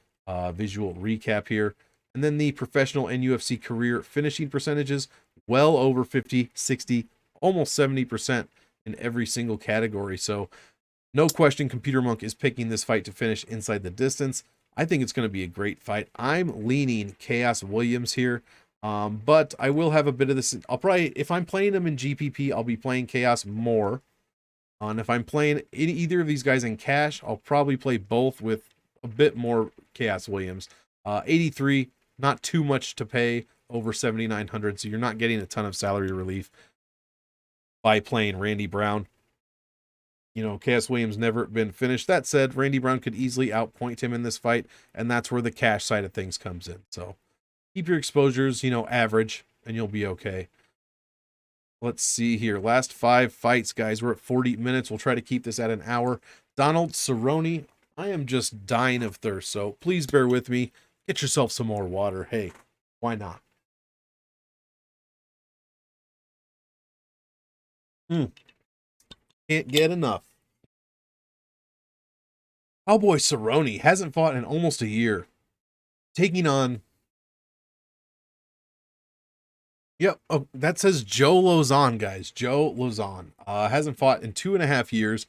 visual recap here. And then the professional and UFC career finishing percentages, well over 50, 60, almost 70% in every single category. So no question, Computer Monk is picking this fight to finish inside the distance. I think it's going to be a great fight. I'm leaning Chaos Williams here. But I will have a bit of this. I'll probably, if I'm playing them in GPP, I'll be playing Chaos more. And if I'm playing either of these guys in cash, I'll probably play both with a bit more Chaos Williams. 83, not too much to pay, over 7,900, so you're not getting a ton of salary relief by playing Randy Brown. Chaos Williams never been finished. That said, Randy Brown could easily outpoint him in this fight, and that's where the cash side of things comes in. So keep your exposures, average, and you'll be okay. Let's see here. Last 5 fights, guys. We're at 40 minutes. We'll try to keep this at an hour. Donald Cerrone. I am just dying of thirst, so please bear with me. Get yourself some more water. Hey, why not? Can't get enough. Cowboy Cerrone hasn't fought in almost a year. Taking on... Yep, oh, that says Joe Lauzon, guys. Joe Lauzon. Hasn't fought in 2.5 years.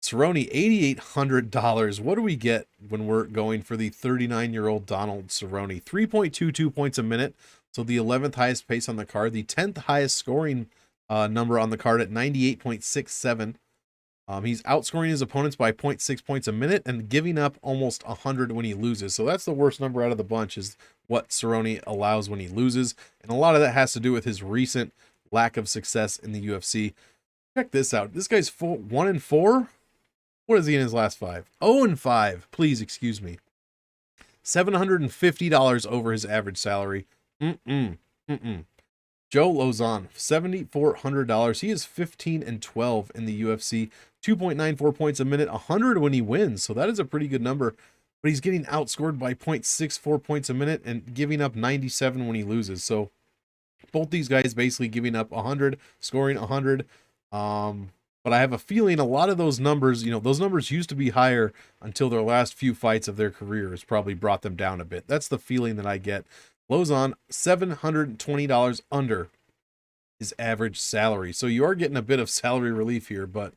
Cerrone, $8,800. What do we get when we're going for the 39-year-old Donald Cerrone? 3.22 points a minute. So the 11th highest pace on the card. The 10th highest scoring number on the card at 98.67. He's outscoring his opponents by 0.6 points a minute and giving up almost 100 when he loses. So that's the worst number out of the bunch, is what Cerrone allows when he loses. And a lot of that has to do with his recent lack of success in the UFC. Check this out. This guy's 1-4. What is he in his last 5? 0-5. Please excuse me. $750 over his average salary. Joe Lauzon, $7,400. He is 15-12 in the UFC. 2.94 points a minute, 100 when he wins. So that is a pretty good number. But he's getting outscored by 0.64 points a minute and giving up 97 when he loses. So both these guys basically giving up 100, scoring 100. But I have a feeling a lot of those numbers, those numbers used to be higher until their last few fights of their career has probably brought them down a bit. That's the feeling that I get. Lauzon, $720 under his average salary. So you are getting a bit of salary relief here, but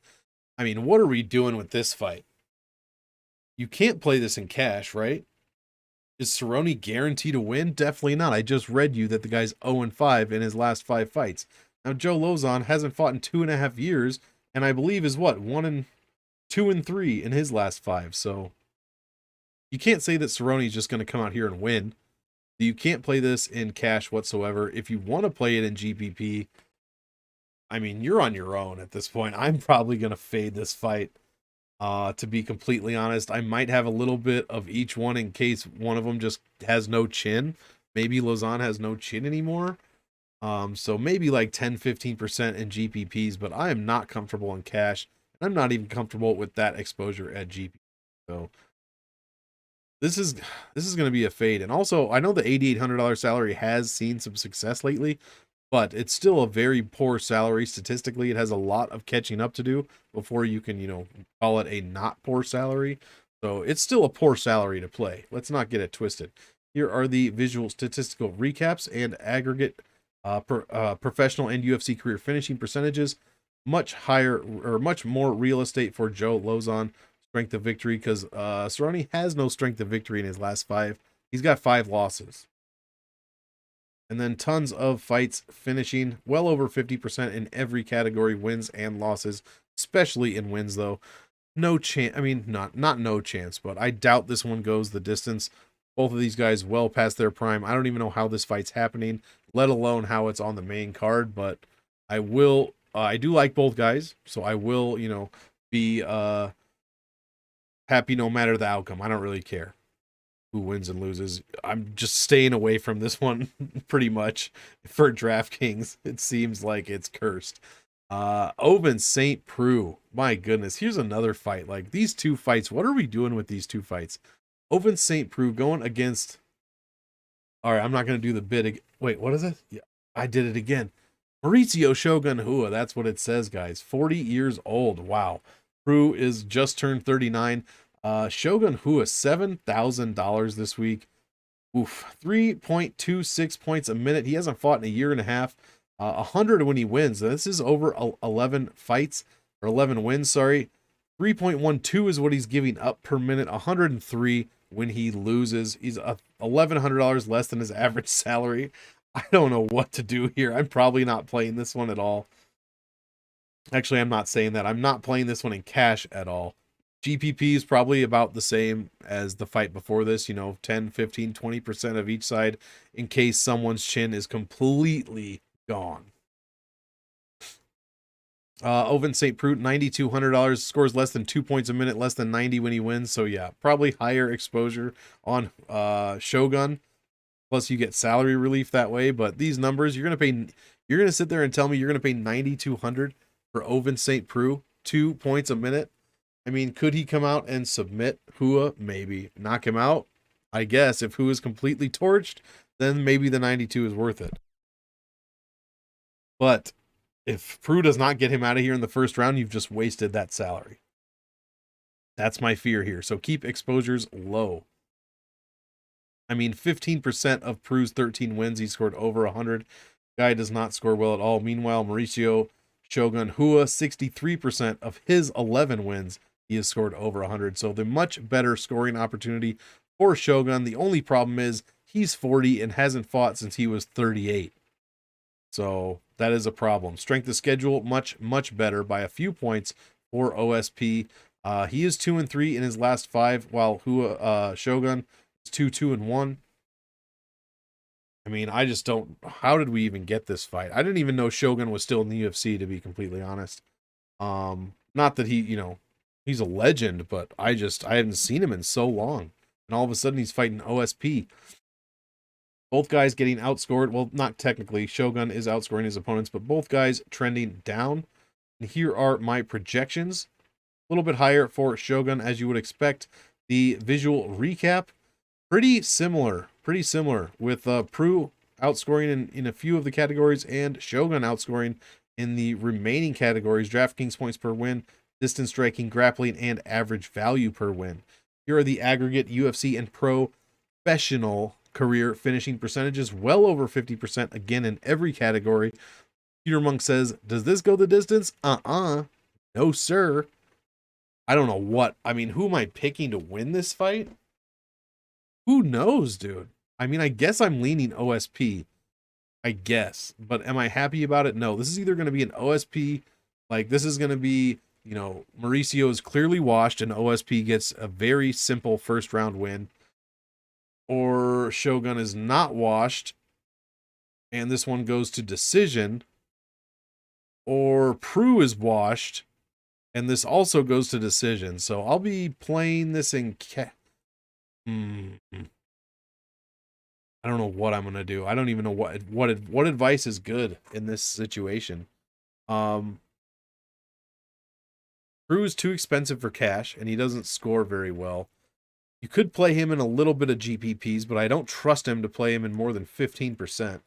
I mean, what are we doing with this fight? You can't play this in cash, right? Is Cerrone guaranteed to win? Definitely not. I just read you that the guy's 0-5 in his last 5 fights. Now, Joe Lauzon hasn't fought in 2.5 years, and I believe is what, 2-3 in his last 5. So you can't say that Cerrone is just going to come out here and win. You can't play this in cash whatsoever. If you want to play it in GPP, I mean, you're on your own at this point. I'm probably going to fade this fight. To be completely honest, I might have a little bit of each one in case one of them just has no chin. Maybe Lauzon has no chin anymore. So maybe like 10-15% in GPPs, but I am not comfortable in cash. And I'm not even comfortable with that exposure at GPP. So this is going to be a fade. And also, I know the $8,800 salary has seen some success lately, but it's still a very poor salary statistically. It has a lot of catching up to do before you can, call it a not poor salary. So it's still a poor salary to play. Let's not get it twisted. Here are the visual statistical recaps and aggregate professional and UFC career finishing percentages. Much higher or much more real estate for Joe Lauzon. Strength of victory, because Cerrone has no strength of victory in his last 5. He's got 5 losses. And then tons of fights finishing, well over 50% in every category, wins and losses, especially in wins though. No chance, I mean, not no chance, but I doubt this one goes the distance. Both of these guys well past their prime. I don't even know how this fight's happening, let alone how it's on the main card, but I do like both guys, so I will, be happy no matter the outcome. I don't really care who wins and loses. I'm just staying away from this one pretty much for DraftKings. It seems like it's cursed. Ovince St. Preux. My goodness. Here's another fight. Like these 2 fights. What are we doing with these 2 fights? Ovince St. Preux going against... All right, I'm not going to do the bid. Wait, what is it? Yeah, I did it again. Mauricio Shogun Rua. That's what it says, guys. 40 years old. Wow. Preux is just turned 39. Shogun Rua, $7,000 this week. Oof, 3.26 points a minute. He hasn't fought in a year and a half. 100 when he wins. This is over 11 fights, or 11 wins, sorry. 3.12 is what he's giving up per minute. 103 when he loses. He's $1,100 less than his average salary. I don't know what to do here. I'm probably not playing this one at all. Actually, I'm not saying that. I'm not playing this one in cash at all. GPP is probably about the same as the fight before this, 10, 15, 20% of each side in case someone's chin is completely gone. Oven St. Preux, $9,200, scores less than 2 points a minute, less than 90 when he wins. So yeah, probably higher exposure on Shogun. Plus you get salary relief that way. But these numbers, you're gonna sit there and tell me you're gonna pay $9,200 for Oven St. Preux, 2 points a minute. I mean, could he come out and submit Hua? Maybe. Knock him out? I guess. If Hua is completely torched, then maybe the 92 is worth it. But if Preux does not get him out of here in the first round, you've just wasted that salary. That's my fear here. So keep exposures low. I mean, 15% of Preux's 13 wins, he scored over 100. Guy does not score well at all. Meanwhile, Mauricio Shogun Hua, 63% of his 11 wins, he has scored over 100. So the much better scoring opportunity for Shogun. The only problem is he's 40 and hasn't fought since he was 38. So that is a problem. Strength of schedule, much, much better by a few points for OSP. He is 2-3 in his last 5, while Shogun is 2-2-1. I mean, I just don't. How did we even get this fight? I didn't even know Shogun was still in the UFC, to be completely honest. Not that he, he's a legend, but I haven't seen him in so long. And all of a sudden he's fighting OSP. Both guys getting outscored. Well, not technically. Shogun is outscoring his opponents, but both guys trending down. And here are my projections. A little bit higher for Shogun, as you would expect. The visual recap, pretty similar with Preux outscoring in a few of the categories and Shogun outscoring in the remaining categories. DraftKings points per win, distance striking, grappling, and average value per win. Here are the aggregate UFC and professional career finishing percentages, well over 50% again in every category. Peter Monk says, does this go the distance? No, sir. I don't know what. I mean, who am I picking to win this fight? Who knows, dude? I mean, I guess I'm leaning OSP. I guess. But am I happy about it? No. This is either going to be an OSP. Like, this is going to be, Mauricio is clearly washed and OSP gets a very simple first round win. Or Shogun is not washed and this one goes to decision. Or Preux is washed and this also goes to decision. So I'll be playing this in I don't know what I'm gonna do. I don't even know what advice is good in this situation. Preux is too expensive for cash, and he doesn't score very well. You could play him in a little bit of GPPs, but I don't trust him to play him in more than 15%.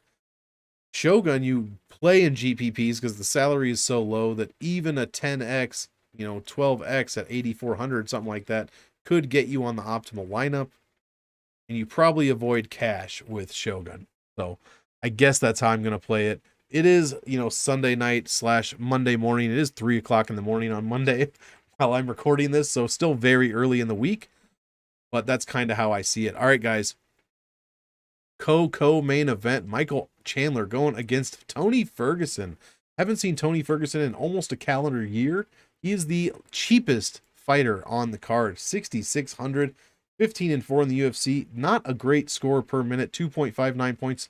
Shogun, you play in GPPs because the salary is so low that even a 10x, 12x at 8,400, something like that, could get you on the optimal lineup. And you probably avoid cash with Shogun. So I guess that's how I'm going to play it. It is, Sunday night / Monday morning. It is 3 o'clock in the morning on Monday while I'm recording this. So still very early in the week. But that's kind of how I see it. All right, guys. Co-main event. Michael Chandler going against Tony Ferguson. Haven't seen Tony Ferguson in almost a calendar year. He is the cheapest fighter on the card. 6,600. 15-4 in the UFC. Not a great score per minute. 2.59 points.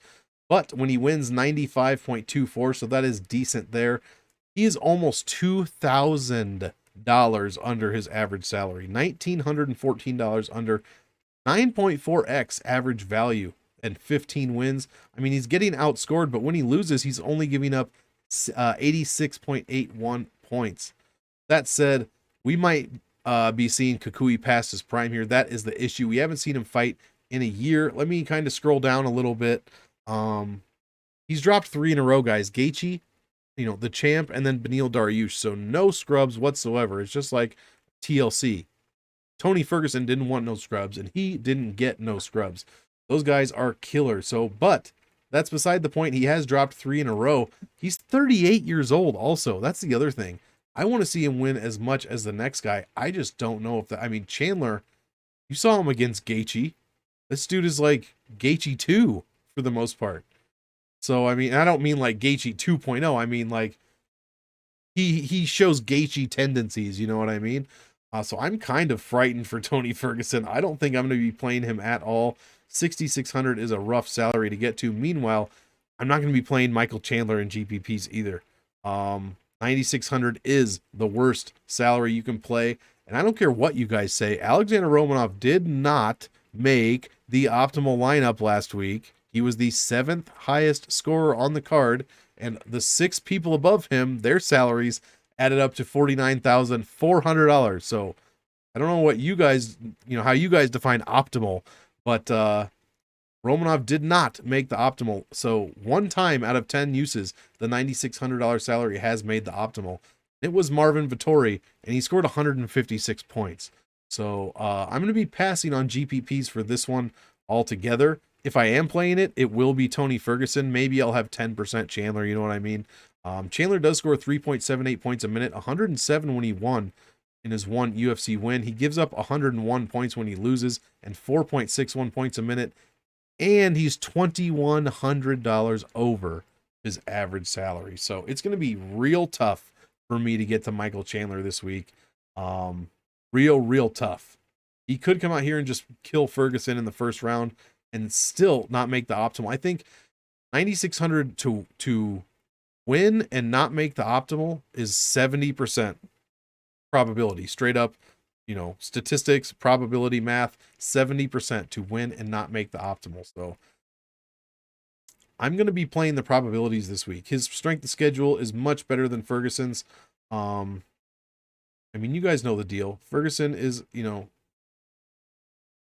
But when he wins, 95.24. So that is decent there. He is almost $2,000 under his average salary. $1,914 under. 9.4x average value and 15 wins. I mean, he's getting outscored, but when he loses, he's only giving up 86.81 points. That said, we might be seeing Kukui past his prime here. That is the issue. We haven't seen him fight in a year. Let me kind of scroll down a little bit. He's dropped 3 in a row, guys. Gaethje, the champ, and then Beneil Dariush. So no scrubs whatsoever. It's just like TLC. Tony Ferguson didn't want no scrubs, and he didn't get no scrubs. Those guys are killers. So, but that's beside the point. He has dropped 3 in a row. He's 38 years old also. That's the other thing. I want to see him win as much as the next guy. I just don't know if Chandler, you saw him against Gaethje. This dude is like Gaethje 2 for the most part. So, I don't mean like Gaethje 2.0. I mean, like, he shows Gaethje tendencies, you know what I mean? So I'm kind of frightened for Tony Ferguson. I don't think I'm going to be playing him at all. 6,600 is a rough salary to get to. Meanwhile, I'm not going to be playing Michael Chandler in GPPs either. 9,600 is the worst salary you can play. And I don't care what you guys say. Alexander Romanov did not make the optimal lineup last week. He was the 7th highest scorer on the card. And the 6 people above him, their salaries added up to $49,400. So I don't know what you guys, how you guys define optimal, but Romanov did not make the optimal. So one time out of 10 uses, the $9,600 salary has made the optimal. It was Marvin Vettori, and he scored 156 points. So I'm going to be passing on GPPs for this one altogether. If I am playing it, it will be Tony Ferguson. Maybe I'll have 10% Chandler, you know what I mean? Chandler does score 3.78 points a minute, 107 when he won in his one UFC win. He gives up 101 points when he loses and 4.61 points a minute. And he's $2,100 over his average salary. So it's going to be real tough for me to get to Michael Chandler this week. Real tough. He could come out here and just kill Ferguson in the first round and still not make the optimal. I think 9,600 to win and not make the optimal is 70% probability. Straight up, statistics, probability math, 70% to win and not make the optimal. So I'm going to be playing the probabilities this week. His strength of schedule is much better than Ferguson's. You guys know the deal. Ferguson is,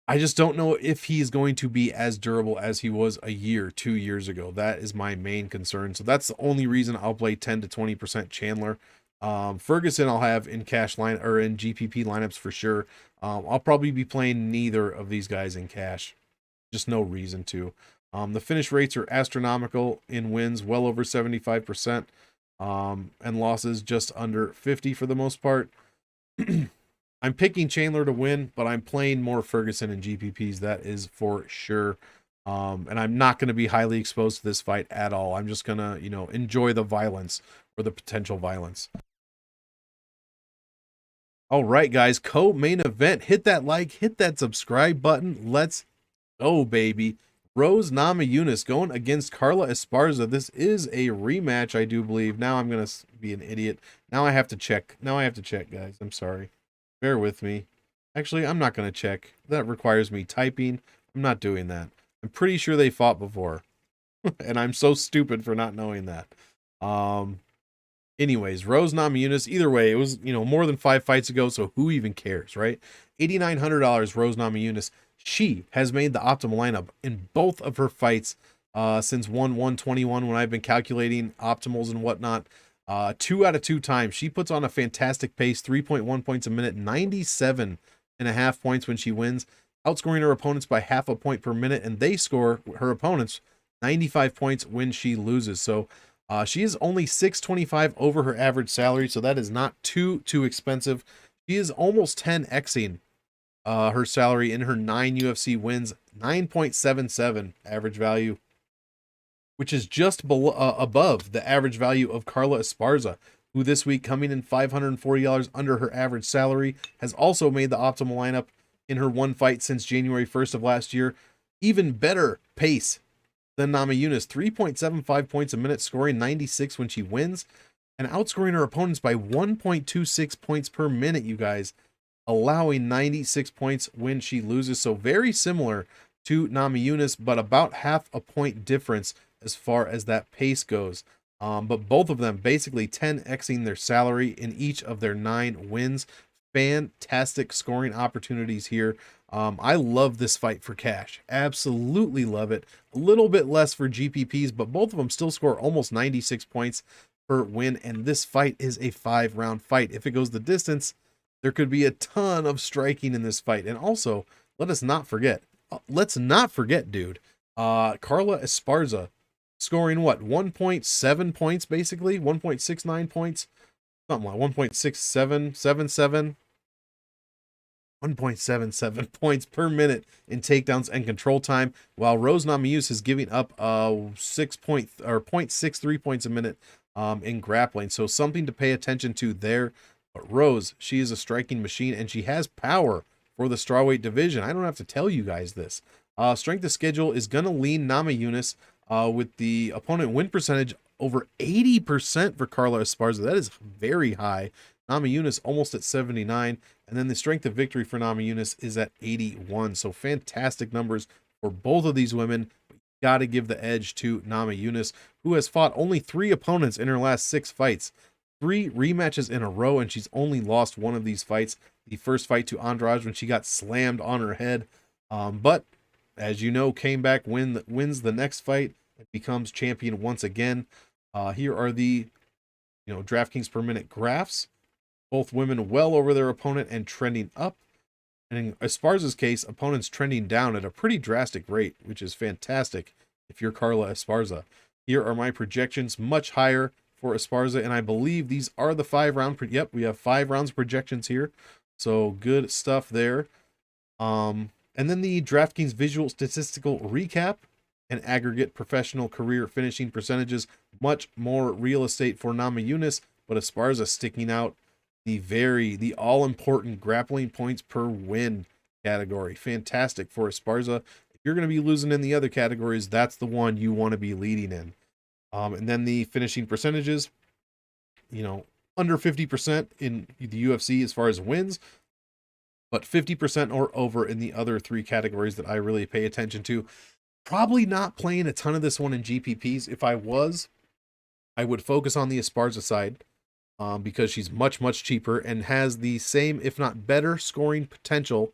I just don't know if he's going to be as durable as he was 2 years ago. That is my main concern. So that's the only reason I'll play 10 to 20% Chandler. Ferguson I'll have in cash line or in GPP lineups for sure. I'll probably be playing neither of these guys in cash. Just no reason to. The finish rates are astronomical in wins, well over 75%, and losses just under 50 for the most part. I'm picking Chandler to win, but I'm playing more Ferguson in GPPs. That is for sure. And I'm not going to be highly exposed to this fight at all. I'm just going to, enjoy the violence or the potential violence. All right, guys, co-main event. Hit that like, hit that subscribe button. Let's go, baby. Rose Namajunas going against Carla Esparza. This is a rematch, I do believe. Now I'm going to be an idiot. Now I have to check. Guys. I'm sorry. Bear with me. Actually, I'm not going to check. That requires me typing. I'm not doing that. I'm pretty sure they fought before. And I'm so stupid for not knowing that. Anyways, Rose Namajunas, either way, it was, more than 5 fights ago, so who even cares, right? $8,900, Rose Namajunas. She has made the optimal lineup in both of her fights since 1/1/21 when I've been calculating optimals and whatnot. 2 out of 2 times. She puts on a fantastic pace, 3.1 points a minute, 97.5 points when she wins, outscoring her opponents by 0.5 point per minute, and they score her opponents 95 points when she loses. So she is only 625 over her average salary, so that is not too expensive. She is almost 10xing her salary in her 9 UFC wins, 9.77 average value, which is just below, above the average value of Carla Esparza, who this week, coming in $540 under her average salary, has also made the optimal lineup in her one fight since January 1st of last year. Even better pace than Namajunas, 3.75 points a minute, scoring 96 when she wins, and outscoring her opponents by 1.26 points per minute, you guys, allowing 96 points when she loses. So very similar to Namajunas, but about 0.5 point difference as far as that pace goes. But both of them basically 10xing their salary in each of their 9 wins. Fantastic scoring opportunities here. I love this fight for cash. Absolutely love it. A little bit less for GPPs, but both of them still score almost 96 points per win. And this fight is a 5-round fight. If it goes the distance, there could be a ton of striking in this fight. And also, let's not forget, dude, Carla Esparza scoring what, 1.7 points, basically 1.69 points, something like 1.6777, 1.77 points per minute in takedowns and control time, while Rose Namajunas is giving up 0.63 points a minute in grappling. So something to pay attention to there. But Rose, she is a striking machine, and she has power for the strawweight division. I don't have to tell you guys this. Strength of schedule is going to lean Namajunas with the opponent win percentage over 80% for Carla Esparza. That is very high. Namajunas almost at 79. And then the strength of victory for Namajunas is at 81. So fantastic numbers for both of these women. Got to give the edge to Namajunas, who has fought only 3 opponents in her last 6 fights. 3 rematches in a row, and she's only lost one of these fights. The first fight to Andrade when she got slammed on her head. But, as you know, came back, wins the next fight, and becomes champion once again. Here are the DraftKings per minute graphs. Both women well over their opponent and trending up. And in Esparza's case, opponents trending down at a pretty drastic rate, which is fantastic if you're Carla Esparza. Here are my projections, much higher for Esparza, and I believe these are the 5-round. Yep, we have 5 rounds projections here, so good stuff there. And then the DraftKings visual statistical recap and aggregate professional career finishing percentages. Much more real estate for Namajunas, but Esparza sticking out. The all-important grappling points per win category. Fantastic for Esparza. If you're going to be losing in the other categories, that's the one you want to be leading in. And then the finishing percentages, under 50% in the UFC as far as wins, but 50% or over in the other 3 categories that I really pay attention to. Probably not playing a ton of this one in GPPs. If I was, I would focus on the Esparza side. Because she's much, much cheaper and has the same, if not better, scoring potential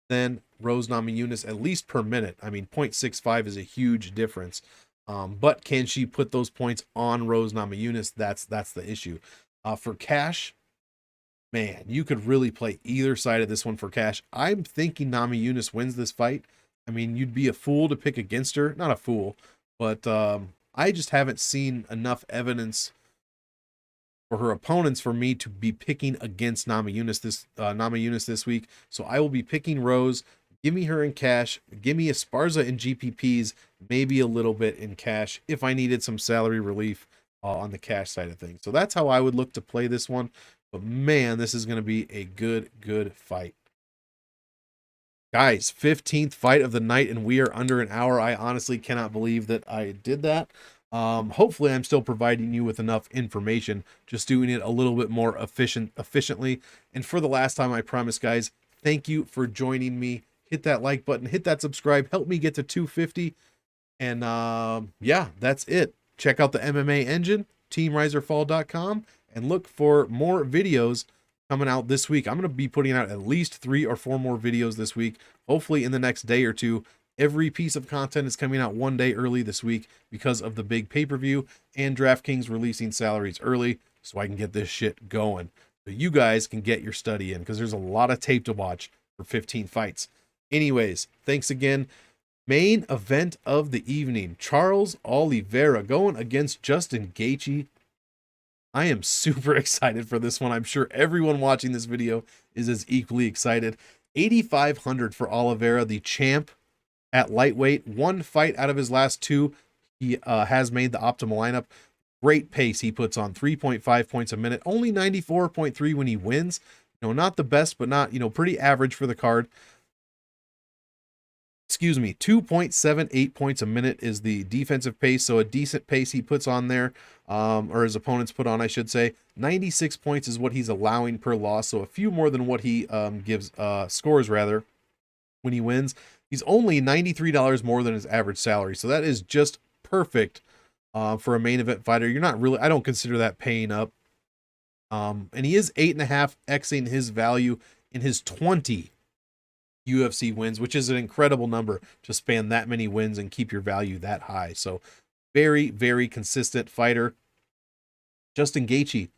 than Rose Namajunas, at least per minute. I mean, 0.65 is a huge difference. But can she put those points on Rose Namajunas? That's the issue. For cash, man, you could really play either side of this one for cash. I'm thinking Namajunas wins this fight. I mean, you'd be a fool to pick against her. Not a fool, but I just haven't seen enough evidence for her opponents for me to be picking against Namajunas this week. So I will be picking Rose. Give me her in cash. Give me Esparza in GPPs, maybe a little bit in cash if I needed some salary relief on the cash side of things. So that's how I would look to play this one. But man, this is going to be a good fight. Guys, 15th fight of the night, and we are under an hour. I honestly cannot believe that I did that. Hopefully I'm still providing you with enough information, just doing it a little bit more efficiently. And for the last time, I promise, guys, thank you for joining me. Hit that like button, hit that subscribe, help me get to 250. And yeah, that's it. Check out the MMA engine, teamriserfall.com, and look for more videos coming out this week. I'm going to be putting out at least 3 or 4 more videos this week, hopefully in the next day or two. Every piece of content is coming out 1 day early this week because of the big pay-per-view and DraftKings releasing salaries early so I can get this shit going. So you guys can get your study in because there's a lot of tape to watch for 15 fights. Anyways, thanks again. Main event of the evening, Charles Oliveira going against Justin Gaethje. I am super excited for this one. I'm sure everyone watching this video is as equally excited. 8,500 for Oliveira, the champ at lightweight. 1 fight out of his last 2, he has made the optimal lineup. Great pace he puts on, 3.5 points a minute. Only 94.3 when he wins. Not the best, but not, pretty average for the card. 2.78 points a minute is the defensive pace, so a decent pace he puts on there, or his opponents put on, I should say. 96 points is what he's allowing per loss, so a few more than what he scores rather when he wins. He's only $93 more than his average salary, so that is just perfect for a main event fighter. I don't consider that paying up. And he is 8.5xing his value in his 20 UFC wins, which is an incredible number to span that many wins and keep your value that high. So very, very consistent fighter. Justin Gaethje,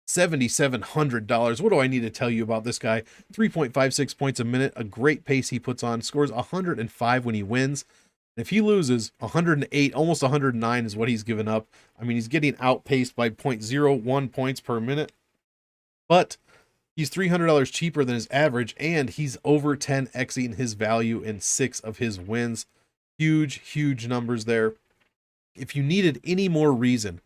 $7,700. What do I need to tell you about this guy? 3.56 points a minute, a great pace he puts on, scores 105 when he wins. If he loses, 108, almost 109 is what he's given up. I mean, he's getting outpaced by 0.01 points per minute, but he's $300 cheaper than his average, and he's over 10xing his value in 6 of his wins. Huge, huge numbers there. If you needed any more reason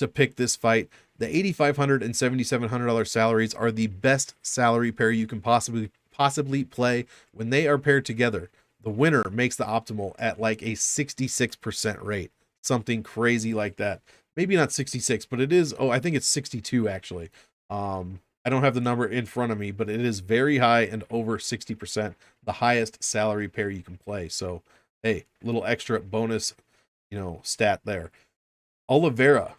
to pick this fight. The $8,500 and $7,700 salaries are the best salary pair you can possibly play when they are paired together. The winner makes the optimal at like a 66% rate, something crazy like that. Maybe not 66, but it is. Oh, I think it's 62 actually. I don't have the number in front of me, but it is very high and over 60%, the highest salary pair you can play. So, hey, little extra bonus, stat there. Oliveira,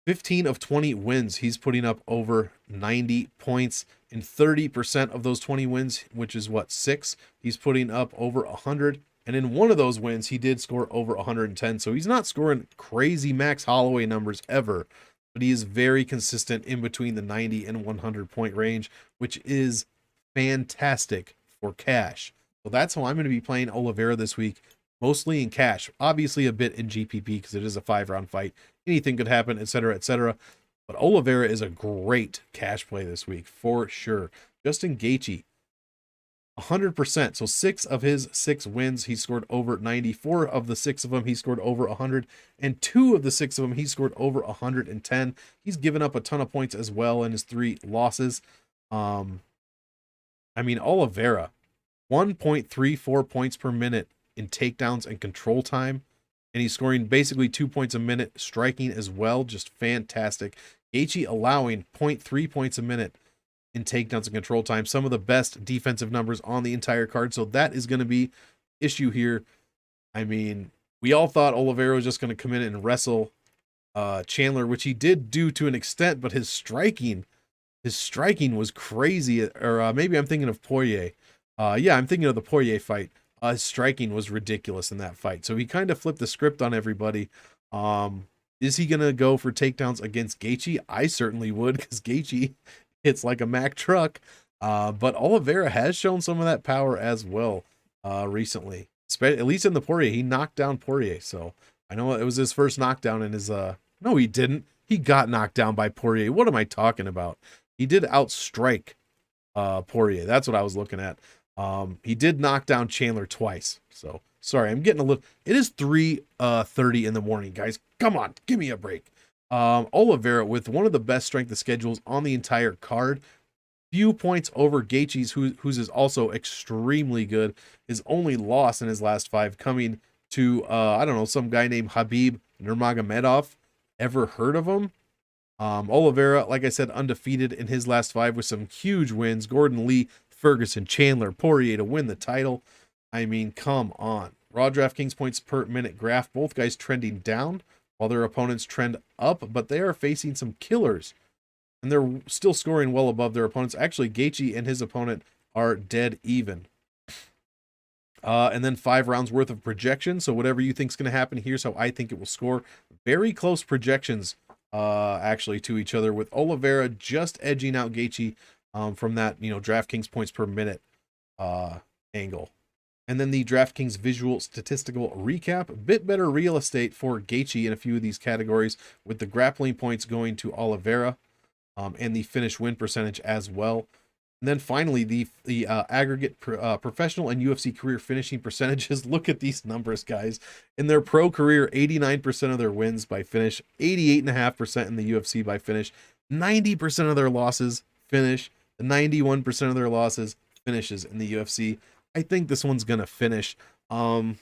15 of 20 wins. He's putting up over 90 points. In 30% of those 20 wins, which is what, 6, he's putting up over 100. And in one of those wins, he did score over 110. So he's not scoring crazy Max Holloway numbers ever, but he is very consistent in between the 90 and 100 point range, which is fantastic for cash. So that's how I'm going to be playing Oliveira this week, mostly in cash, obviously a bit in GPP because it is a 5-round fight. Anything could happen, etc., etc. But Oliveira is a great cash play this week for sure. Justin Gaethje, 100%. So 6 of his 6 wins, he scored over 90. 4 of the 6 of them, he scored over 100. And 2 of the 6 of them, he scored over 110. He's given up a ton of points as well in his 3 losses. Oliveira, 1.34 points per minute in takedowns and control time. And he's scoring basically 2 points a minute, striking as well. Just fantastic. Gaethje allowing 0.3 points a minute in takedowns and control time. Some of the best defensive numbers on the entire card. So that is going to be issue here. I mean, we all thought Oliveira was just going to come in and wrestle Chandler, which he did do to an extent, but his striking was crazy. Or maybe I'm thinking of Poirier. I'm thinking of the Poirier fight. His striking was ridiculous in that fight. So he kind of flipped the script on everybody. Is he going to go for takedowns against Gaethje? I certainly would, because Gaethje hits like a Mack truck. But Oliveira has shown some of that power as well recently. At least in the Poirier. He knocked down Poirier. So I know it was his first knockdown in his... No, he didn't. He got knocked down by Poirier. What am I talking about? He did outstrike Poirier. That's what I was looking at. He did knock down Chandler twice. So sorry, I'm getting a little... It is 3:30 in the morning, guys. Come on, give me a break. Oliveira with one of the best strength of schedules on the entire card. Few points over Gaethje's, whose is also extremely good. His only loss in his last 5 coming to, some guy named Habib Nurmagomedov. Ever heard of him? Oliveira, like I said, undefeated in his last 5 with some huge wins. Gordon Lee, Ferguson, Chandler, Poirier to win the title. I mean, come on. Raw DraftKings points per minute graph. Both guys trending down while their opponents trend up, but they are facing some killers. And they're still scoring well above their opponents. Actually, Gaethje and his opponent are dead even. And then 5 rounds worth of projection. So whatever you think is going to happen, here's how I think it will score. Very close projections, actually, to each other, with Oliveira just edging out Gaethje from that, DraftKings points per minute angle. And then the DraftKings visual statistical recap. A bit better real estate for Gaethje in a few of these categories, with the grappling points going to Oliveira and the finish win percentage as well. And then finally, the aggregate professional and UFC career finishing percentages. Look at these numbers, guys. In their pro career, 89% of their wins by finish, 88.5% in the UFC by finish, 90% of their losses finish, 91% of their losses finishes in the UFC. I think this one's going to finish. I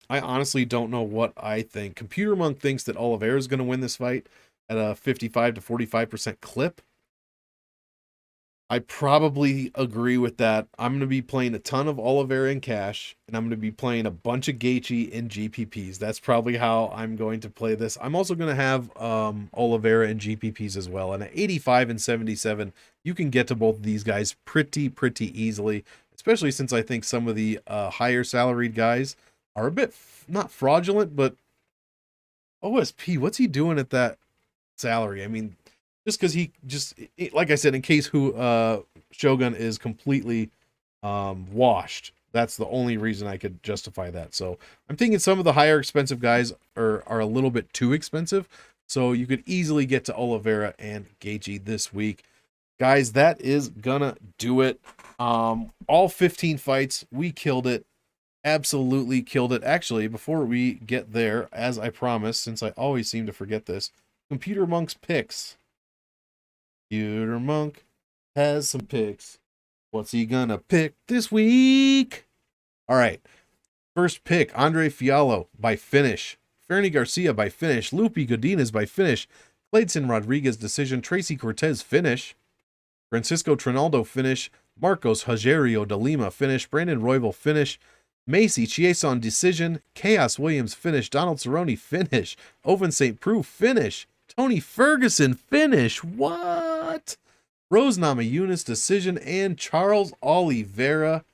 honestly don't know what I think. Computer Monk thinks that Oliveira is going to win this fight at a 55 to 45% clip. I probably agree with that. I'm going to be playing a ton of Oliveira in cash, and I'm going to be playing a bunch of Gaethje in GPPs. That's probably how I'm going to play this. I'm also going to have Oliveira in GPPs as well. And at 85 and 77, you can get to both of these guys pretty easily, especially since I think some of the higher salaried guys are a bit, not fraudulent, but OSP, what's he doing at that salary? I mean, just because like I said, in case Shogun is completely washed. That's the only reason I could justify that. So I'm thinking some of the higher expensive guys are a little bit too expensive. So you could easily get to Oliveira and Gaethje this week. Guys, that is gonna do it. All 15 fights, we killed it. Absolutely killed it. Actually, before we get there, as I promised, since I always seem to forget this, Computer Monk's picks. Computer Monk has some picks. What's he gonna pick this week? All right. First pick, Andre Fialho by finish. Fernie Garcia by finish. Lupi Godinez by finish. Clayton Rodrigues decision. Tracy Cortez finish. Francisco Trinaldo finish. Marcos Rogerio de Lima finish. Brandon Royval finish. Macy Chiasson decision. Chaos Williams finish. Donald Cerrone finish. Oven St. Preux finish. Tony Ferguson finish. What? Rose Namajunas decision. And Charles Oliveira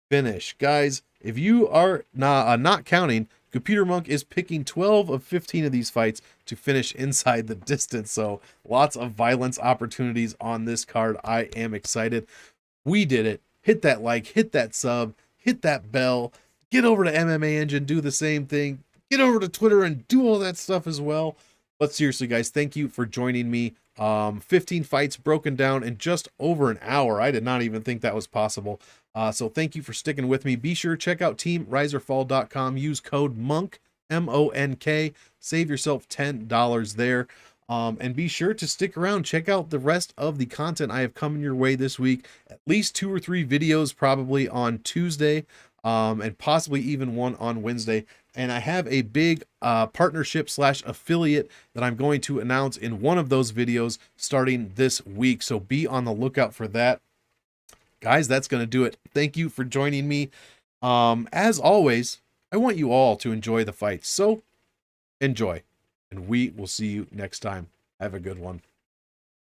finish. Guys, if you are not counting, Computer Monk is picking 12 of 15 of these fights to finish inside the distance. So lots of violence opportunities on this card. I am excited. We did it. Hit that like, hit that sub, hit that bell. Get over to MMA Engine, do the same thing. Get over to Twitter and do all that stuff as well. But seriously, guys, thank you for joining me. 15 fights broken down in just over an hour. I did not even think that was possible. So thank you for sticking with me. Be sure to check out teamriserfall.com. Use code MONK, M-O-N-K. Save yourself $10 there. And be sure to stick around. Check out the rest of the content I have coming your way this week. At least 2 or 3 videos probably on Tuesday, and possibly even one on Wednesday. And I have a big partnership / affiliate that I'm going to announce in one of those videos starting this week. So be on the lookout for that. Guys, that's going to do it. Thank you for joining me. As always, I want you all to enjoy the fights. So enjoy. And we will see you next time. Have a good one.